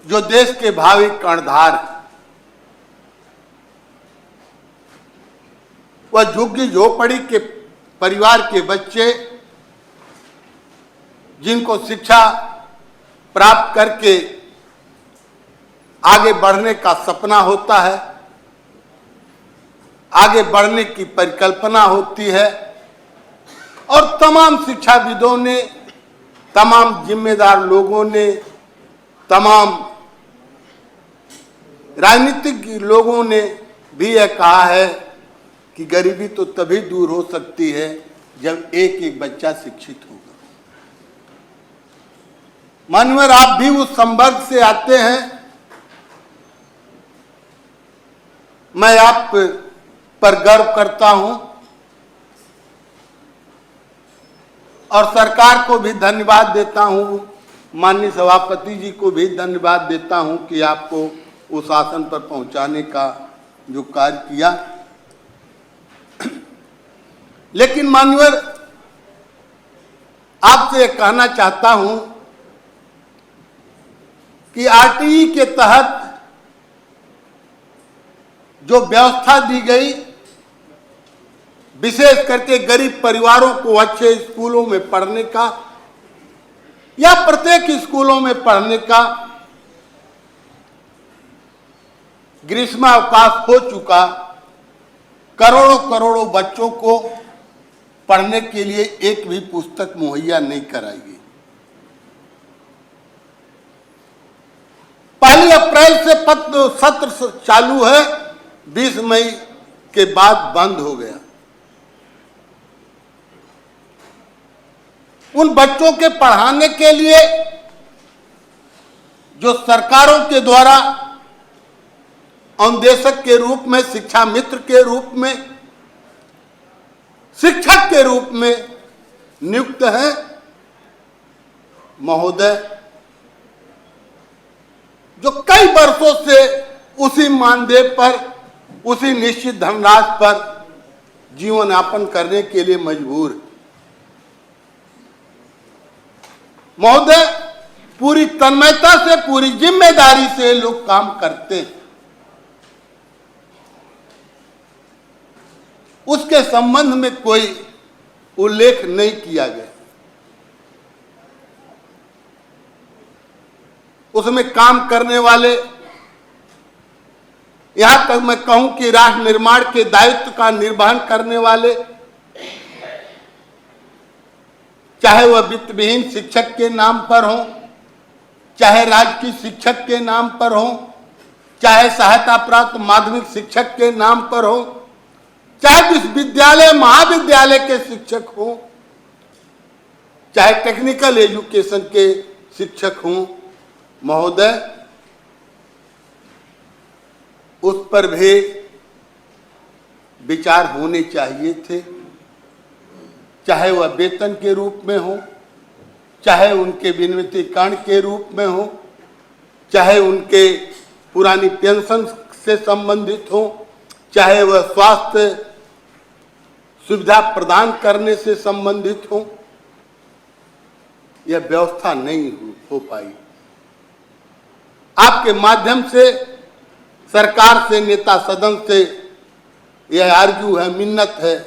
जो देश के भावी कर्णधार हैं। वह झुग्गी झोपड़ी के परिवार के बच्चे जिनको शिक्षा प्राप्त करके आगे बढ़ने का सपना होता है, आगे बढ़ने की परिकल्पना होती है, और तमाम शिक्षाविदों ने, तमाम जिम्मेदार लोगों ने, तमाम राजनीतिक लोगों ने भी यह कहा है कि गरीबी तो तभी दूर हो सकती है जब एक एक बच्चा शिक्षित होगा। मानवर, आप भी उस संवर्ग से आते हैं। मैं आप पर गर्व करता हूं और सरकार को भी धन्यवाद देता हूं, माननीय सभापति जी को भी धन्यवाद देता हूं कि आपको उस आसन पर पहुंचाने का जो कार्य किया। लेकिन माननीय, आपसे कहना चाहता हूं कि आरटीई के तहत जो व्यवस्था दी गई, विशेष करके गरीब परिवारों को अच्छे स्कूलों में पढ़ने का या प्रत्येक स्कूलों में पढ़ने का, ग्रीष्मावकाश हो चुका, करोड़ों करोड़ों बच्चों को पढ़ने के लिए एक भी पुस्तक मुहैया नहीं कराई गई। 1 अप्रैल से सत्र चालू है, 20 मई के बाद बंद हो गया। उन बच्चों के पढ़ाने के लिए जो सरकारों के द्वारा अनुदेशक के रूप में, शिक्षा मित्र के रूप में, शिक्षक के रूप में नियुक्त हैं, महोदय, जो कई वर्षों से उसी मानदेय पर, उसी निश्चित धनराशि पर जीवन यापन करने के लिए मजबूर है। महोदय, पूरी तन्मयता से, पूरी जिम्मेदारी से लोग काम करते हैं। उसके संबंध में कोई उल्लेख नहीं किया गया। उसमें काम करने वाले, यहां तक मैं कहूं कि राष्ट्र निर्माण के दायित्व का निर्वहन करने वाले चाहे वह वित्त विहीन शिक्षक के नाम पर हो, चाहे राजकीय शिक्षक के नाम पर हो, चाहे सहायता प्राप्त माध्यमिक शिक्षक के नाम पर हो, चाहे विश्वविद्यालय महाविद्यालय के शिक्षक हो, चाहे टेक्निकल एजुकेशन के शिक्षक हों, महोदय उस पर भी विचार होने चाहिए थे, चाहे वह वेतन के रूप में हो, चाहे उनके विनियमितीकरण के रूप में हो, चाहे उनके पुरानी पेंशन से संबंधित हो, चाहे वह स्वास्थ्य सुविधा प्रदान करने से संबंधित हो। यह व्यवस्था नहीं हो पाई। आपके माध्यम से सरकार से, नेता सदन से यह आर्जू है, मिन्नत है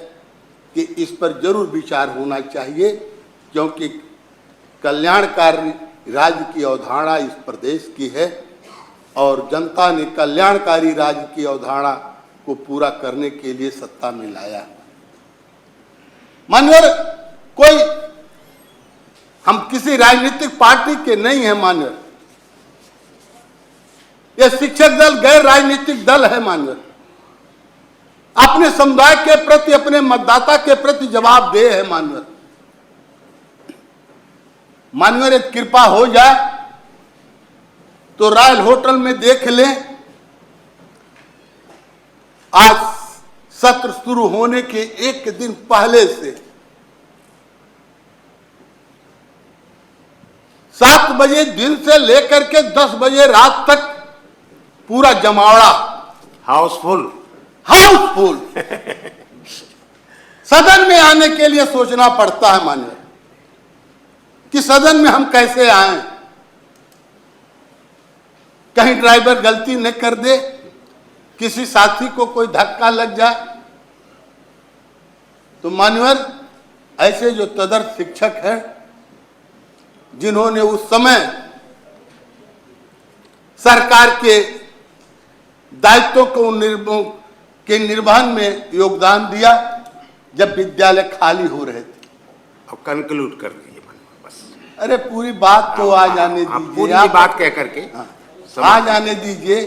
कि इस पर जरूर विचार होना चाहिए, क्योंकि कल्याणकारी राज्य की अवधारणा इस प्रदेश की है और जनता ने कल्याणकारी राज्य की अवधारणा को पूरा करने के लिए सत्ता में लाया। मान्यवर, कोई हम किसी राजनीतिक पार्टी के नहीं है मान्यवर, यह शिक्षक दल गैर राजनीतिक दल है मान्यवर, अपने समुदाय के प्रति, अपने मतदाता के प्रति जवाबदेह है मान्यवर। मान्यवर, एक कृपा हो जाए तो रॉयल होटल में देख लें, आज सत्र शुरू होने के एक दिन पहले से 7 बजे दिन से लेकर के 10 बजे रात तक पूरा जमावड़ा, हाउसफुल सदन में आने के लिए सोचना पड़ता है मान्यवर कि सदन में हम कैसे आए, कहीं ड्राइवर गलती न कर दे, किसी साथी को कोई धक्का लग जाए। तो मान्यवर, ऐसे जो तदर्थ शिक्षक हैं, जिन्होंने उस समय सरकार के दायित्वों को के निर्वहन में योगदान दिया, जब विद्यालय खाली हो रहे थे। अब कंक्लूड कर दीजिए बस। अरे पूरी बात तो आ जाने दीजिए, पूरी बात कह करके आ जाने दीजिए।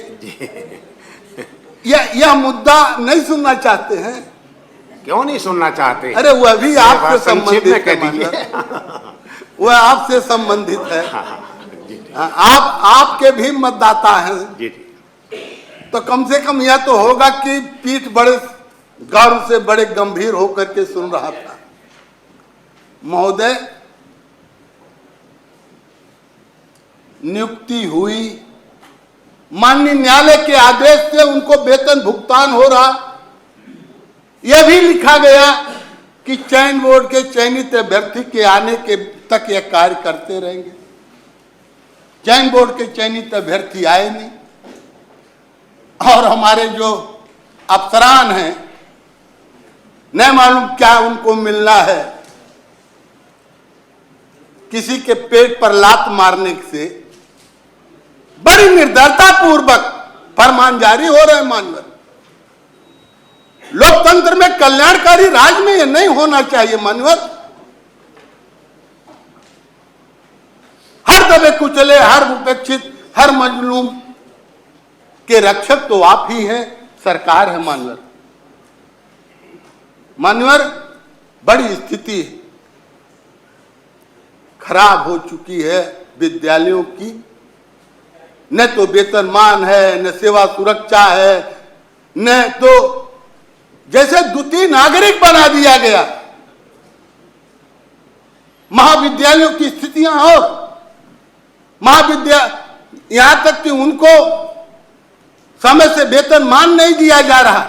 यह मुद्दा नहीं सुनना चाहते हैं? क्यों नहीं सुनना चाहते? अरे वह भी आपसे संक्षेप में संबंधित कह है, दीजिए। वह आपसे संबंधित है। जी आपके भी मतदाता हैं, जी। तो कम से कम यह तो होगा कि पीठ बड़े गौर से, बड़े गंभीर होकर के सुन रहा था। महोदय, नियुक्ति हुई, माननीय न्यायालय के आदेश से उनको वेतन भुगतान हो रहा, यह भी लिखा गया कि चयन बोर्ड के चयनित अभ्यर्थी के आने के तक यह कार्य करते रहेंगे। चयन बोर्ड के चयनित अभ्यर्थी आए नहीं, और हमारे जो अफसरान हैं, नहीं मालूम क्या उनको मिलना है, किसी के पेट पर लात मारने से बड़ी निर्दयता पूर्वक फरमान जारी हो रहे हैं मानवर। लोकतंत्र में, कल्याणकारी राज में यह नहीं होना चाहिए मानवर। हर दबे कुचले, हर उपेक्षित, हर मजलूम के रक्षक तो आप ही हैं, सरकार है मानवर। मानवर, बड़ी स्थिति खराब हो चुकी है विद्यालयों की। न तो वेतनमान है, न सेवा सुरक्षा है, न तो जैसे द्वितीय नागरिक बना दिया गया। महाविद्यालयों की स्थितियां और यहां तक कि उनको समय से वेतनमान नहीं दिया जा रहा,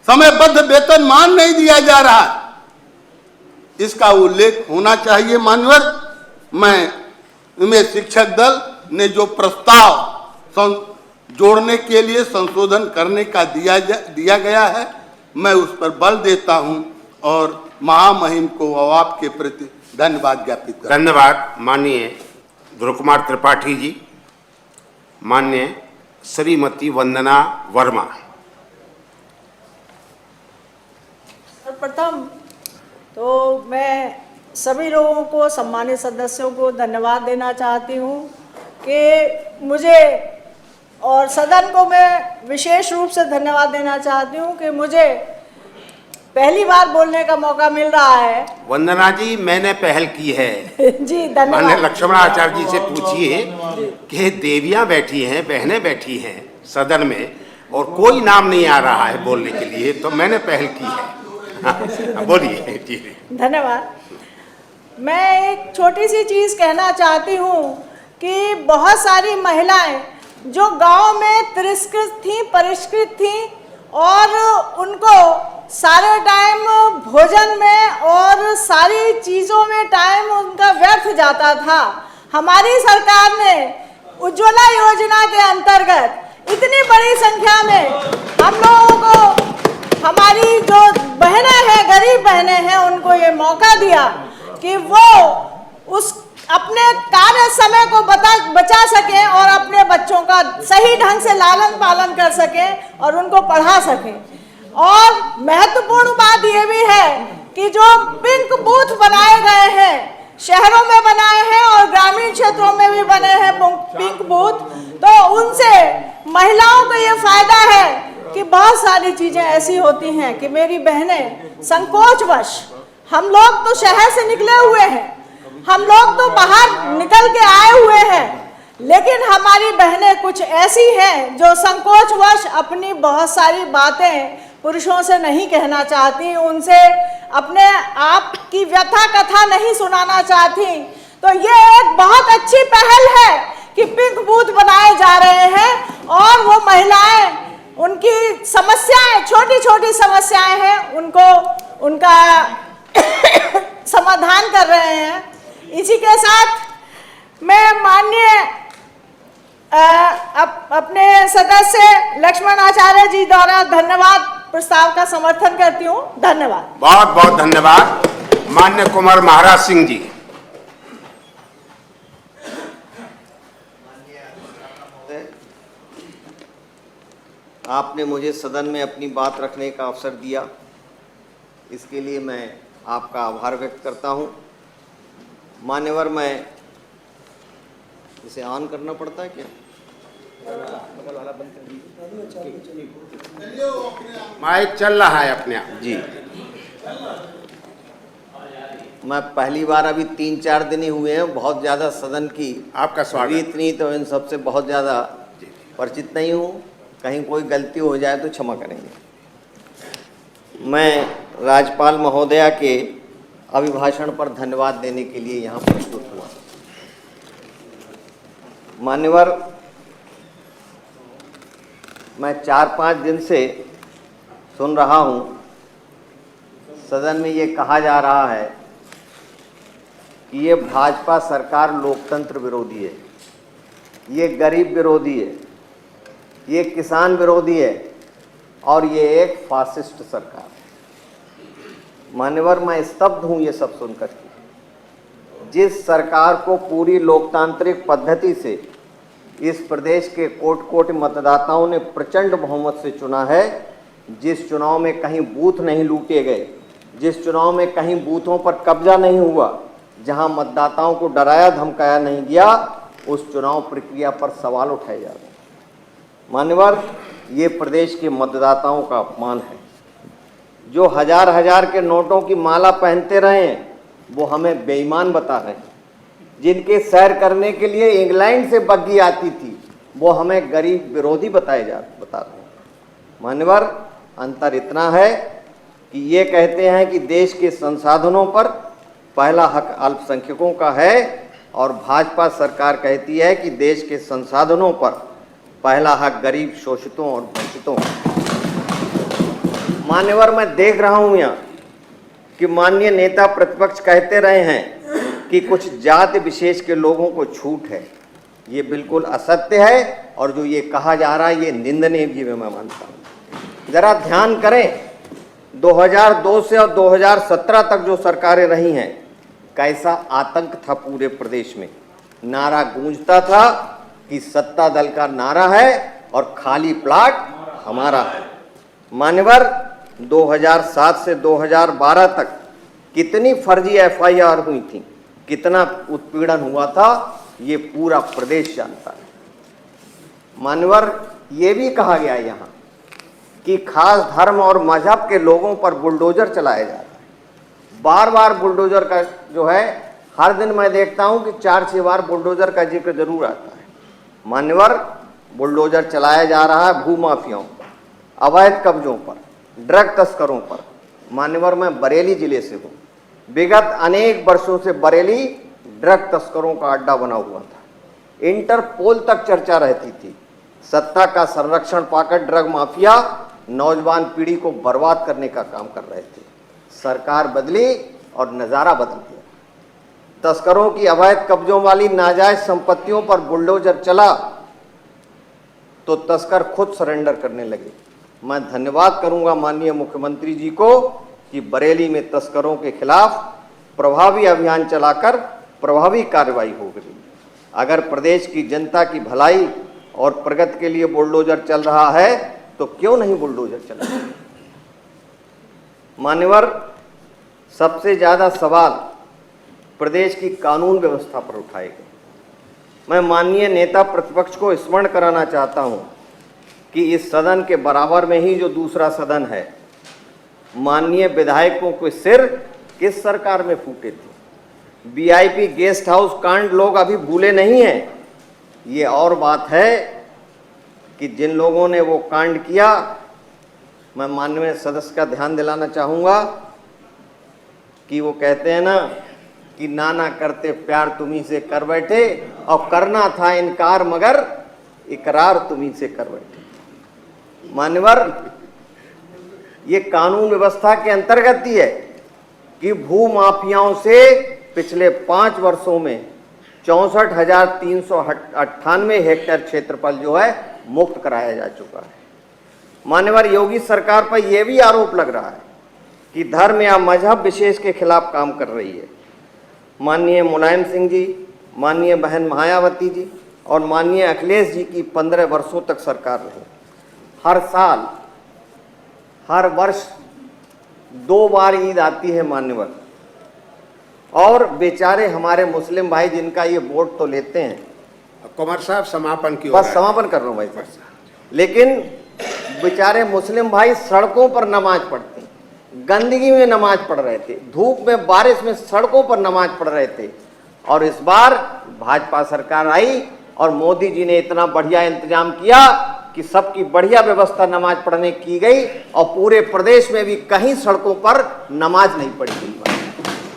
समयबद्ध वेतनमान नहीं दिया जा रहा, इसका उल्लेख होना चाहिए मान्यवर। मैं शिक्षक दल ने जो प्रस्ताव जोड़ने के लिए, संशोधन करने का दिया गया है, मैं उस पर बल देता हूं और महामहिम को आपके प्रति धन्यवाद ज्ञापित करता हूं। धन्यवाद माननीय ध्रुव कुमार त्रिपाठी जी, माननीय श्रीमती वंदना वर्मा। सर्वप्रथम तो मैं सभी लोगों को, सम्मानित सदस्यों को धन्यवाद देना चाहती हूँ कि मुझे, और सदन को मैं विशेष रूप से धन्यवाद देना चाहती हूँ कि मुझे पहली बार बोलने का मौका मिल रहा है। वंदना जी, मैंने पहल की है। जी धन्यवाद। मैंने लक्ष्मणाचार्य जी से पूछिए कि देवियां बैठी हैं, बहनें बैठी हैं सदन में और कोई नाम नहीं आ रहा है बोलने के लिए, तो मैंने पहल की है। बोलिए जी। धन्यवाद। मैं एक छोटी सी चीज़ कहना चाहती हूँ कि बहुत सारी महिलाएं जो गांव में तिरस्कृत थी, परिष्कृत थी और उनको सारे टाइम भोजन में और सारी चीज़ों में टाइम उनका व्यर्थ जाता था, हमारी सरकार ने उज्ज्वला योजना के अंतर्गत इतनी बड़ी संख्या में हम लोगों को, हमारी जो बहनें हैं, गरीब बहनें हैं, उनको ये मौका दिया कि वो उस अपने कार्य समय को बचा सकें और अपने बच्चों का सही ढंग से लालन पालन कर सकें और उनको पढ़ा सकें। और महत्वपूर्ण बात ये भी है कि जो पिंक बूथ बनाए गए हैं, शहरों में बनाए हैं और ग्रामीण क्षेत्रों में भी बने हैं पिंक बूथ, तो उनसे महिलाओं को ये फायदा है कि बहुत सारी चीज़ें ऐसी होती हैं कि मेरी बहनें संकोचवश, हम लोग तो शहर से निकले हुए हैं, हम लोग तो बाहर निकल के आए हुए हैं, लेकिन हमारी बहनें कुछ ऐसी हैं जो संकोचवश अपनी बहुत सारी बातें पुरुषों से नहीं कहना चाहती, उनसे अपने आप की व्यथा कथा नहीं सुनाना चाहती। तो ये एक बहुत अच्छी पहल है कि पिंक बूथ बनाए जा रहे हैं और वो महिलाएं, उनकी समस्याएं, छोटी छोटी समस्याएं हैं, उनको उनका समाधान कर रहे हैं। इसी के साथ मैं माननीय अपने सदस्य लक्ष्मण आचार्य जी द्वारा धन्यवाद प्रस्ताव का समर्थन करती हूँ। धन्यवाद। बहुत बहुत धन्यवाद। माननीय कुमार महाराज सिंह जी। आपने मुझे सदन में अपनी बात रखने का अवसर दिया, इसके लिए मैं आपका आभार व्यक्त करता हूँ। मान्यवर, मैं इसे ऑन करना पड़ता है क्या? माइक चल रहा है अपने आप जी। मैं पहली बार, अभी 3-4 दिन ही हुए हैं, बहुत ज़्यादा सदन की आपका स्वागत। रीत नहीं, तो इन सबसे बहुत ज़्यादा परिचित नहीं हूँ। कहीं कोई गलती हो जाए तो क्षमा करेंगे। मैं राज्यपाल महोदया के अभिभाषण पर धन्यवाद देने के लिए यहाँ प्रस्तुत हुआ। मान्यवर, मैं 4-5 दिन से सुन रहा हूँ सदन में ये कहा जा रहा है कि ये भाजपा सरकार लोकतंत्र विरोधी है, ये गरीब विरोधी है, ये किसान विरोधी है और ये एक फासिस्ट सरकार है। मान्यवर, मैं स्तब्ध हूँ ये सब सुनकर के। जिस सरकार को पूरी लोकतांत्रिक पद्धति से इस प्रदेश के कोटि-कोटि मतदाताओं ने प्रचंड बहुमत से चुना है, जिस चुनाव में कहीं बूथ नहीं लूटे गए, जिस चुनाव में कहीं बूथों पर कब्जा नहीं हुआ, जहां मतदाताओं को डराया धमकाया नहीं गया, उस चुनाव प्रक्रिया पर सवाल उठाए जा रहे हैं। मान्यवर, ये प्रदेश के मतदाताओं का अपमान है। जो हजार हजार के नोटों की माला पहनते रहे हैं वो हमें बेईमान बता रहे हैं। जिनके सैर करने के लिए इंग्लैंड से बग्गी आती थी वो हमें गरीब विरोधी बता रहे हैं। मान्यवर, अंतर इतना है कि ये कहते हैं कि देश के संसाधनों पर पहला हक अल्पसंख्यकों का है और भाजपा सरकार कहती है कि देश के संसाधनों पर पहला हक गरीब, शोषितों और वंचितों का। मान्यवर, मैं देख रहा हूं यहाँ कि माननीय नेता प्रतिपक्ष कहते रहे हैं कि कुछ जाति विशेष के लोगों को छूट है। ये बिल्कुल असत्य है और जो ये कहा जा रहा है ये निंदनीय भी मैं मानता हूँ। जरा ध्यान करें, 2002 से और 2017 तक जो सरकारें रही हैं, कैसा आतंक था पूरे प्रदेश में। नारा गूंजता था कि सत्ता दल का नारा है और खाली प्लाट हमारा है। मान्यवर, 2007 से 2012 तक कितनी फर्जी एफआईआर हुई थी, कितना उत्पीड़न हुआ था, ये पूरा प्रदेश जानता है। मान्यवर, ये भी कहा गया यहाँ कि खास धर्म और मजहब के लोगों पर बुलडोजर चलाया जा रहा है। बार बार बुलडोजर का जो है, हर दिन मैं देखता हूं कि 4-6 बार बुलडोजर का जिक्र जरूर आता है। मान्यवर, बुलडोजर चलाया जा रहा है भूमाफियाओं पर, अवैध कब्जों पर, ड्रग तस्करों पर। मान्यवर, मैं बरेली जिले से हूँ। विगत अनेक वर्षों से बरेली ड्रग तस्करों का अड्डा बना हुआ था। इंटरपोल तक चर्चा रहती थी। सत्ता का संरक्षण पाकर ड्रग माफिया नौजवान पीढ़ी को बर्बाद करने का काम कर रहे थे। सरकार बदली और नज़ारा बदल गया। तस्करों की अवैध कब्जों वाली नाजायज संपत्तियों पर बुलडोजर चला तो तस्कर खुद सरेंडर करने लगे। मैं धन्यवाद करूंगा माननीय मुख्यमंत्री जी को कि बरेली में तस्करों के खिलाफ प्रभावी अभियान चलाकर प्रभावी कार्रवाई हो गई। अगर प्रदेश की जनता की भलाई और प्रगति के लिए बुलडोजर चल रहा है तो क्यों नहीं बुलडोजर चला। मान्यवर, सबसे ज्यादा सवाल प्रदेश की कानून व्यवस्था पर उठाए गए। मैं माननीय नेता प्रतिपक्ष को स्मरण कराना चाहता हूं कि इस सदन के बराबर में ही जो दूसरा सदन है, माननीय विधायकों के सिर किस सरकार में फूटे थे। वीआईपी गेस्ट हाउस कांड लोग अभी भूले नहीं हैं। ये और बात है कि जिन लोगों ने वो कांड किया, मैं माननीय सदस्य का ध्यान दिलाना चाहूँगा कि वो कहते हैं ना कि नाना करते प्यार तुम्ही से कर बैठे, और करना था इनकार मगर इकरार तुम्ही से कर बैठे। मान्यवर, ये कानून व्यवस्था के अंतर्गत ही है कि भू माफियाओं से पिछले 5 वर्षों में 64,398 हेक्टेयर क्षेत्रफल जो है मुक्त कराया जा चुका है। मान्यवर, योगी सरकार पर यह भी आरोप लग रहा है कि धर्म या मजहब विशेष के खिलाफ काम कर रही है। माननीय मुलायम सिंह जी, माननीय बहन मायावती जी और माननीय अखिलेश जी की 15 वर्षों तक सरकार रही। हर साल, हर वर्ष 2 बार ईद आती है मान्यवर, और बेचारे हमारे मुस्लिम भाई जिनका ये वोट तो लेते हैं। कुमार साहब, समापन की बस समापन कर रहा हूँ भाई साहब। लेकिन बेचारे मुस्लिम भाई सड़कों पर नमाज पढ़ते, गंदगी में नमाज पढ़ रहे थे, धूप में बारिश में सड़कों पर नमाज पढ़ रहे थे। और इस बार भाजपा सरकार आई और मोदी जी ने इतना बढ़िया इंतजाम किया कि सबकी बढ़िया व्यवस्था नमाज पढ़ने की गई, और पूरे प्रदेश में भी कहीं सड़कों पर नमाज नहीं पढ़ी गई,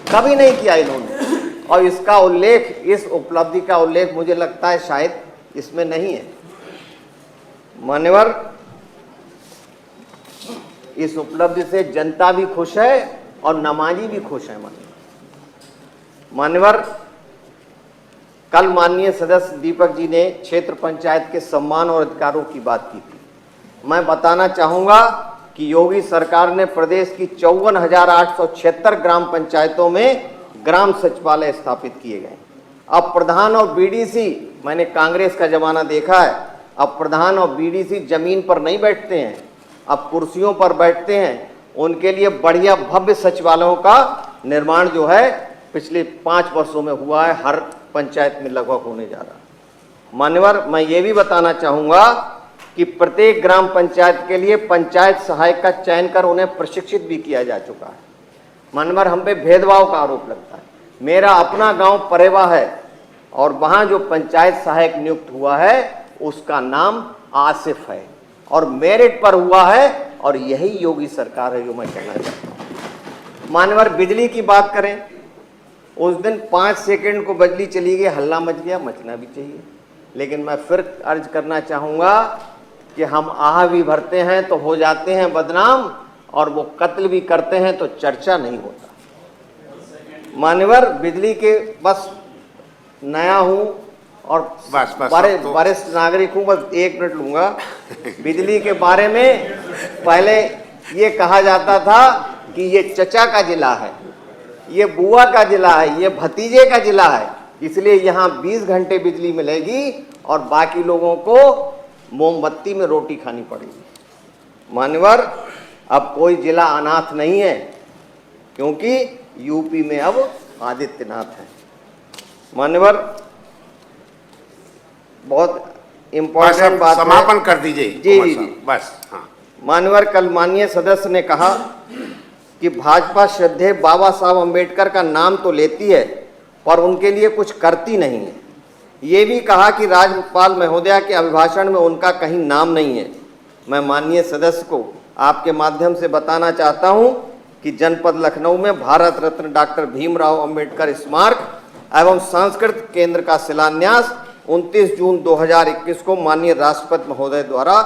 कभी नहीं किया इन्होंने। और इसका उल्लेख, इस उपलब्धि का उल्लेख मुझे लगता है शायद इसमें नहीं है। मान्यवर, इस उपलब्धि से जनता भी खुश है और नमाजी भी खुश है। मान्यवर, कल माननीय सदस्य दीपक जी ने क्षेत्र पंचायत के सम्मान और अधिकारों की बात की थी। मैं बताना चाहूंगा कि योगी सरकार ने प्रदेश की 54,876 ग्राम पंचायतों में ग्राम सचिवालय स्थापित किए गए। अब प्रधान और बीडीसी, मैंने कांग्रेस का जमाना देखा है, अब प्रधान और बीडीसी जमीन पर नहीं बैठते हैं, अब कुर्सियों पर बैठते हैं। उनके लिए बढ़िया भव्य सचिवालयों का निर्माण जो है पिछले 5 वर्षों में हुआ है, हर पंचायत में लगभग होने जा रहा है। मान्यवर, मैं ये भी बताना चाहूँगा कि प्रत्येक ग्राम पंचायत के लिए पंचायत सहायक का चयन कर उन्हें प्रशिक्षित भी किया जा चुका है। मान्यवर, हम पे भेदभाव का आरोप लगता है। मेरा अपना गांव परेवा है और वहाँ जो पंचायत सहायक नियुक्त हुआ है उसका नाम आसिफ है, और मेरिट पर हुआ है, और यही योगी सरकार है जो मैं कहना चाहता हूँ। मान्यवर, बिजली की बात करें, उस दिन 5 सेकंड को बिजली चली गई, हल्ला मच गया, मचना भी चाहिए। लेकिन मैं फिर अर्ज करना चाहूँगा कि हम आह भी भरते हैं तो हो जाते हैं बदनाम, और वो कत्ल भी करते हैं तो चर्चा नहीं होता। मान्यवर, बिजली के बस नया हूँ और वरिष्ठ नागरिक हूँ, बस 1 मिनट लूँगा। बिजली के बारे में पहले ये कहा जाता था कि ये चचा का जिला है, ये बुआ का जिला है, ये भतीजे का जिला है, इसलिए यहाँ 20 घंटे बिजली मिलेगी और बाकी लोगों को मोमबत्ती में रोटी खानी पड़ेगी। मान्यवर, अब कोई जिला अनाथ नहीं है, क्योंकि यूपी में अब आदित्यनाथ है। मान्यवर, बहुत इम्पोर्टेंट बात है। समापन कर दीजिए जी कुंवर जी साहब, जी। बस। हाँ, मान्यवर, कल माननीय सदस्य ने कहा कि भाजपा श्रद्धेय बाबा साहब अम्बेडकर का नाम तो लेती है पर उनके लिए कुछ करती नहीं है। ये भी कहा कि राज्यपाल महोदया के अभिभाषण में उनका कहीं नाम नहीं है। मैं माननीय सदस्य को आपके माध्यम से बताना चाहता हूं कि जनपद लखनऊ में भारत रत्न डॉक्टर भीमराव अंबेडकर स्मारक एवं सांस्कृतिक केंद्र का शिलान्यास 29 जून 2021 को माननीय राष्ट्रपति महोदय द्वारा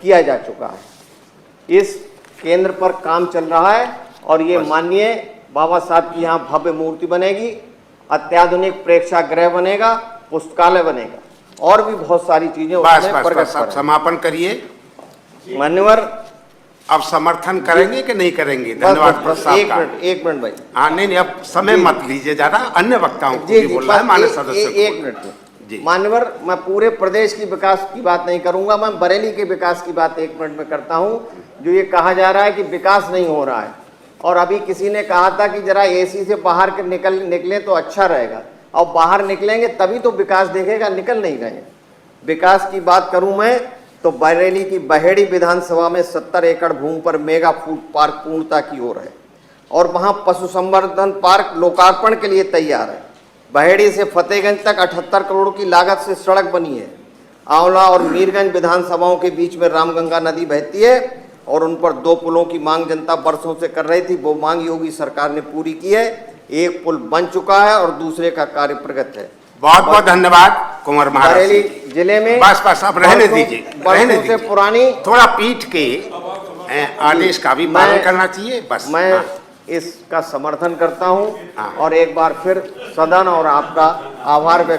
किया जा चुका है। इस केंद्र पर काम चल रहा है और ये माननीय बाबा साहब की यहाँ भव्य मूर्ति बनेगी, अत्याधुनिक प्रेक्षागृह बनेगा, पुस्तकालय बनेगा और भी बहुत सारी चीजें बस उसमें बस प्रकट बस, अब करें। समापन करिए। मान्यवर, अब समर्थन करेंगे कि नहीं करेंगे? बस धन्यवाद बस प्रस्ताव एक का। मिनट, एक मिनट भाई। हाँ, नहीं, अब समय जी। मत लीजिए ज्यादा, अन्य वक्ताओं को जी भी जी, बोलना है, बस माननीय सदस्य को एक बोलना है। मिनट जी। में। मान्यवर, मैं पूरे प्रदेश की विकास की बात नहीं करूंगा, मैं बरेली के विकास की बात 1 मिनट में करता हूं। जो ये कहा जा रहा है कि विकास नहीं हो रहा है, और अभी किसी ने कहा था कि जरा एसी से बाहर के निकले तो अच्छा रहेगा। अब बाहर निकलेंगे तभी तो विकास देखेगा, निकल नहीं रहे। विकास की बात करूं मैं तो बरेली की बहेड़ी विधानसभा में 70 एकड़ भूमि पर मेगा फूड पार्क पूर्णता की ओर है और वहां पशु संवर्धन पार्क लोकार्पण के लिए तैयार है। बहेड़ी से फतेहगंज तक 78 करोड़ की लागत से सड़क बनी है। आंवला और मीरगंज विधानसभाओं के बीच में रामगंगा नदी बहती है और उन पर 2 पुलों की मांग जनता बरसों से कर रही थी। वो मांग योगी सरकार ने पूरी की है। एक पुल बन चुका है और दूसरे का कार्य प्रगत है। बहुत बहुत धन्यवाद कुंवर महाराज बरेली जी। जिले में बस बस, अब रहने दीजिए, रहने बरसों से दीजिए। पुरानी थोड़ा पीठ के आदेश का भी पालन मैं- करना चाहिए। बस मैं हाँ। इसका समर्थन करता हूं हाँ। और एक बार फिर सदन और आपका आभार व्यक्त